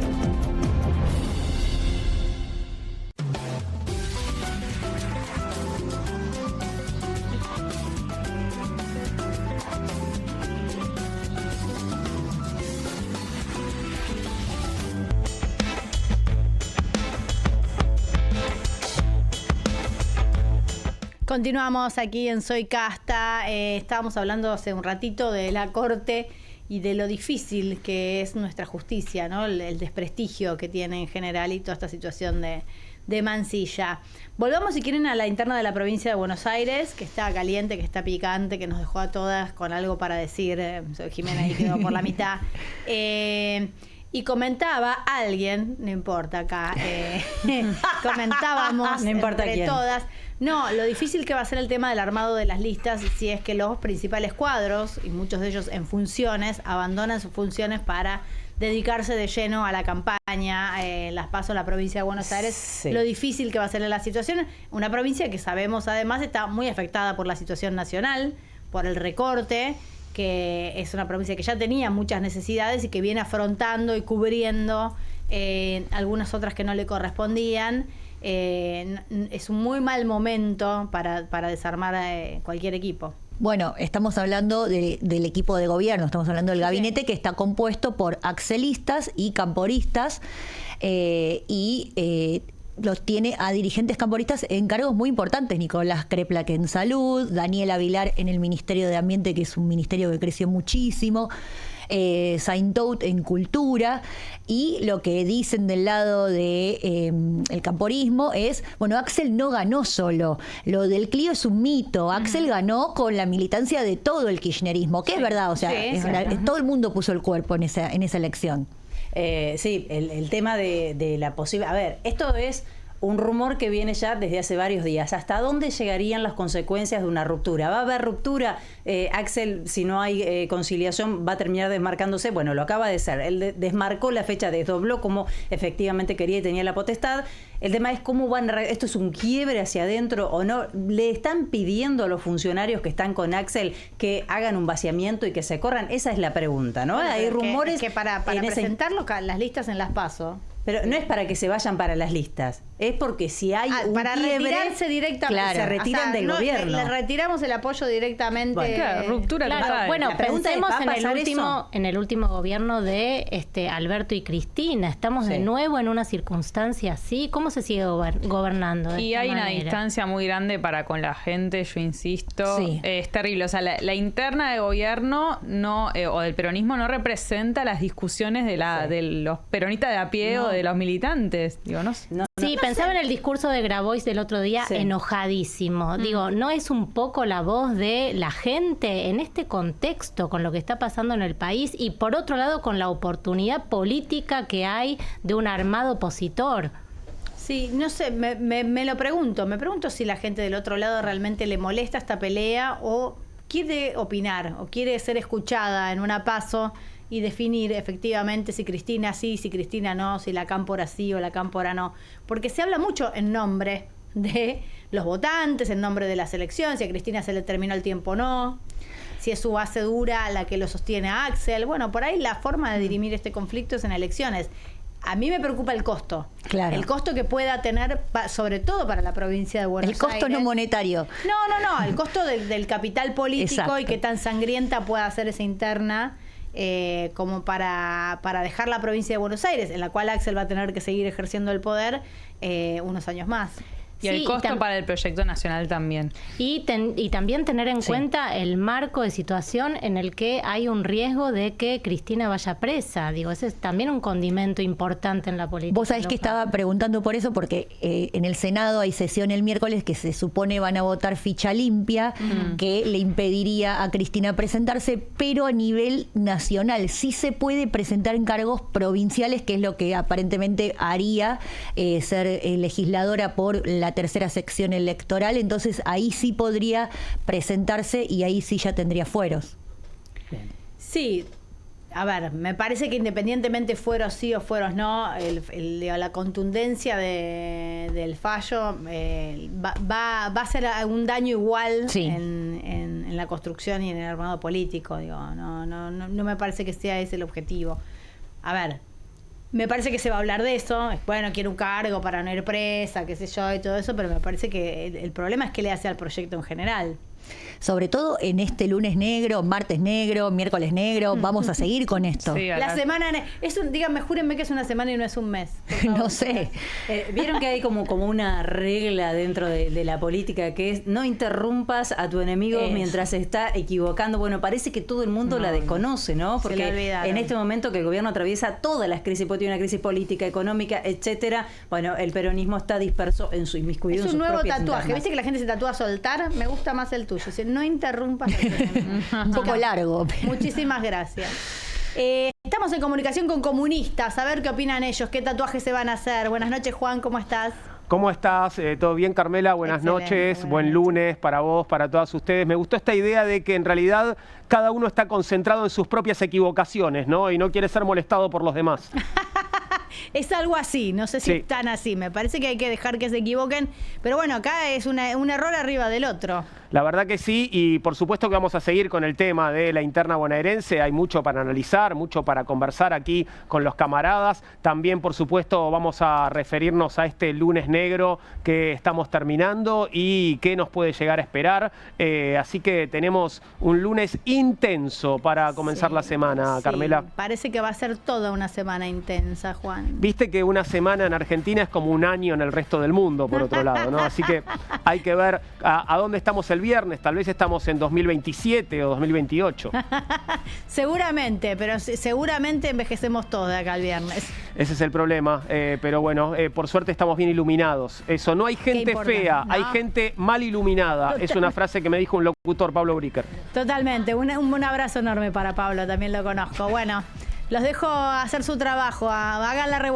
Continuamos aquí en Soy Casta. Estábamos hablando hace un ratito de la Corte y de lo difícil que es nuestra justicia, ¿no? El desprestigio que tiene en general y toda esta situación de Mansilla. Volvamos, si quieren, a la interna de la provincia de Buenos Aires, que está caliente, que está picante, que nos dejó a todas con algo para decir. Soy Jimena y quedó por la mitad. Y comentaba alguien, no importa acá, comentábamos no importa entre quién. Todas, no, lo difícil que va a ser el tema del armado de las listas si es que los principales cuadros, y muchos de ellos en funciones, abandonan sus funciones para dedicarse de lleno a la campaña, las PASO en la provincia de Buenos Aires, sí. Lo difícil que va a ser la situación, una provincia que sabemos además está muy afectada por la situación nacional, por el recorte, que es una provincia que ya tenía muchas necesidades y que viene afrontando y cubriendo algunas otras que no le correspondían. Es un muy mal momento para desarmar cualquier equipo. Bueno, estamos hablando del equipo de gobierno, estamos hablando del gabinete que está compuesto por axelistas y camporistas los tiene a dirigentes camporistas en cargos muy importantes. Nicolás Kreplak en salud, Daniela Vilar en el Ministerio de Ambiente, que es un ministerio que creció muchísimo, Saintout en cultura, y lo que dicen del lado de el camporismo es, bueno, Axel no ganó solo, lo del Clio es un mito, Axel ganó con la militancia de todo el kirchnerismo, que es verdad, o sea, todo el mundo puso el cuerpo en esa elección. Sí, el tema de la posible... A ver, esto es un rumor que viene ya desde hace varios días. ¿Hasta dónde llegarían las consecuencias de una ruptura? ¿Va a haber ruptura? Axel, si no hay conciliación, ¿va a terminar desmarcándose? Bueno, lo acaba de ser. Él desmarcó la fecha, desdobló como efectivamente quería y tenía la potestad. El tema es cómo van a... ¿Esto es un quiebre hacia adentro o no? ¿Le están pidiendo a los funcionarios que están con Axel que hagan un vaciamiento y que se corran? Esa es la pregunta, ¿no? Hay rumores... Que para presentarlo, las listas en las PASO... Pero no es para que se vayan para las listas, es porque si hay un para quiebre, retirarse directamente, se retiran del gobierno. Le retiramos el apoyo directamente. Bueno, claro, ruptura total. Bueno, pensemos en el último gobierno de Alberto y Cristina. Estamos de nuevo en una circunstancia así. ¿Cómo se sigue gobernando? Y hay una distancia muy grande para con la gente, yo insisto. Sí. Es terrible. O sea, la interna de gobierno o del peronismo no representa las discusiones de los peronistas de a pie o de los militantes. Digo, Sí, pensaba en el discurso de Grabois del otro día, enojadísimo. Digo, ¿no es un poco la voz de la gente en este contexto, con lo que está pasando en el país? Y por otro lado, con la oportunidad política que hay de un armado opositor. Sí, no sé, me lo pregunto. Me pregunto si la gente del otro lado realmente le molesta esta pelea o quiere opinar o quiere ser escuchada en una PASO y definir efectivamente si Cristina sí, si Cristina no, si la Cámpora sí o la Cámpora no. Porque se habla mucho en nombre de los votantes, en nombre de las elecciones, si a Cristina se le terminó el tiempo o no, si es su base dura la que lo sostiene a Axel. Bueno, por ahí la forma de dirimir este conflicto es en elecciones. A mí me preocupa el costo. Claro. El costo que pueda tener, sobre todo para la provincia de Buenos Aires. El costo no monetario. No. El costo del capital político. Exacto. Y qué tan sangrienta pueda ser esa interna como para dejar la provincia de Buenos Aires, en la cual Axel va a tener que seguir ejerciendo el poder unos años más. Y el costo para el proyecto nacional también. Y también tener en cuenta el marco de situación en el que hay un riesgo de que Cristina vaya presa. Digo, ese es también un condimento importante en la política. Vos sabés que estaba preguntando por eso, porque en el Senado hay sesión el miércoles que se supone van a votar ficha limpia, que le impediría a Cristina presentarse, pero a nivel nacional sí se puede presentar en cargos provinciales, que es lo que aparentemente haría ser legisladora por la tercera sección electoral. Entonces ahí sí podría presentarse y ahí sí ya tendría fueros. Sí, a ver, me parece que independientemente fueros sí o fueros no, la contundencia del fallo va a hacer algún daño igual en la construcción y en el armado político. Digo, no me parece que sea ese el objetivo. A ver, me parece que se va a hablar de eso. Bueno, quiero un cargo para no ir presa, qué sé yo, y todo eso, pero me parece que el problema es qué le hace al proyecto en general. Sobre todo en este lunes negro, martes negro, miércoles negro, vamos a seguir con esto. Sí, la semana, díganme, júrenme que es una semana y no es un mes. No sé. Vieron que hay como una regla dentro de la política que es no interrumpas a tu enemigo mientras se está equivocando. Bueno, parece que todo el mundo la desconoce, ¿no? Porque en este momento que el gobierno atraviesa todas las crisis, puede tener una crisis política, económica, etcétera, bueno, el peronismo está disperso en su inmiscuido. Es un nuevo tatuaje. Internas. ¿Viste que la gente se tatúa soltar? Me gusta más el tuyo. No interrumpas. Un poco largo. Muchísimas gracias. Estamos en comunicación con comunistas, a ver qué opinan ellos, qué tatuajes se van a hacer. Buenas noches, Juan, ¿cómo estás? ¿Cómo estás? ¿Todo bien, Carmela? Buenas noches, buen lunes para vos, para todas ustedes. Me gustó esta idea de que en realidad cada uno está concentrado en sus propias equivocaciones, ¿no? Y no quiere ser molestado por los demás. Es algo así, no sé si están así. Me parece que hay que dejar que se equivoquen, pero bueno, acá es un error arriba del otro. La verdad que sí, y por supuesto que vamos a seguir con el tema de la interna bonaerense. Hay mucho para analizar, mucho para conversar aquí con los camaradas. También, por supuesto, vamos a referirnos a este lunes negro que estamos terminando y qué nos puede llegar a esperar. Así que tenemos un lunes intenso para comenzar la semana, Carmela. Parece que va a ser toda una semana intensa, Juan. Viste que una semana en Argentina es como un año en el resto del mundo, por otro lado, ¿no? Así que hay que ver a dónde estamos el viernes. Tal vez estamos en 2027 o 2028. Seguramente, pero seguramente envejecemos todos de acá el viernes. Ese es el problema, pero bueno, por suerte estamos bien iluminados. Eso, no hay gente fea, no. Hay gente mal iluminada. Totalmente. Es una frase que me dijo un locutor, Pablo Bricker. Totalmente, un abrazo enorme para Pablo, también lo conozco. Bueno, los dejo hacer su trabajo, hagan la revolución.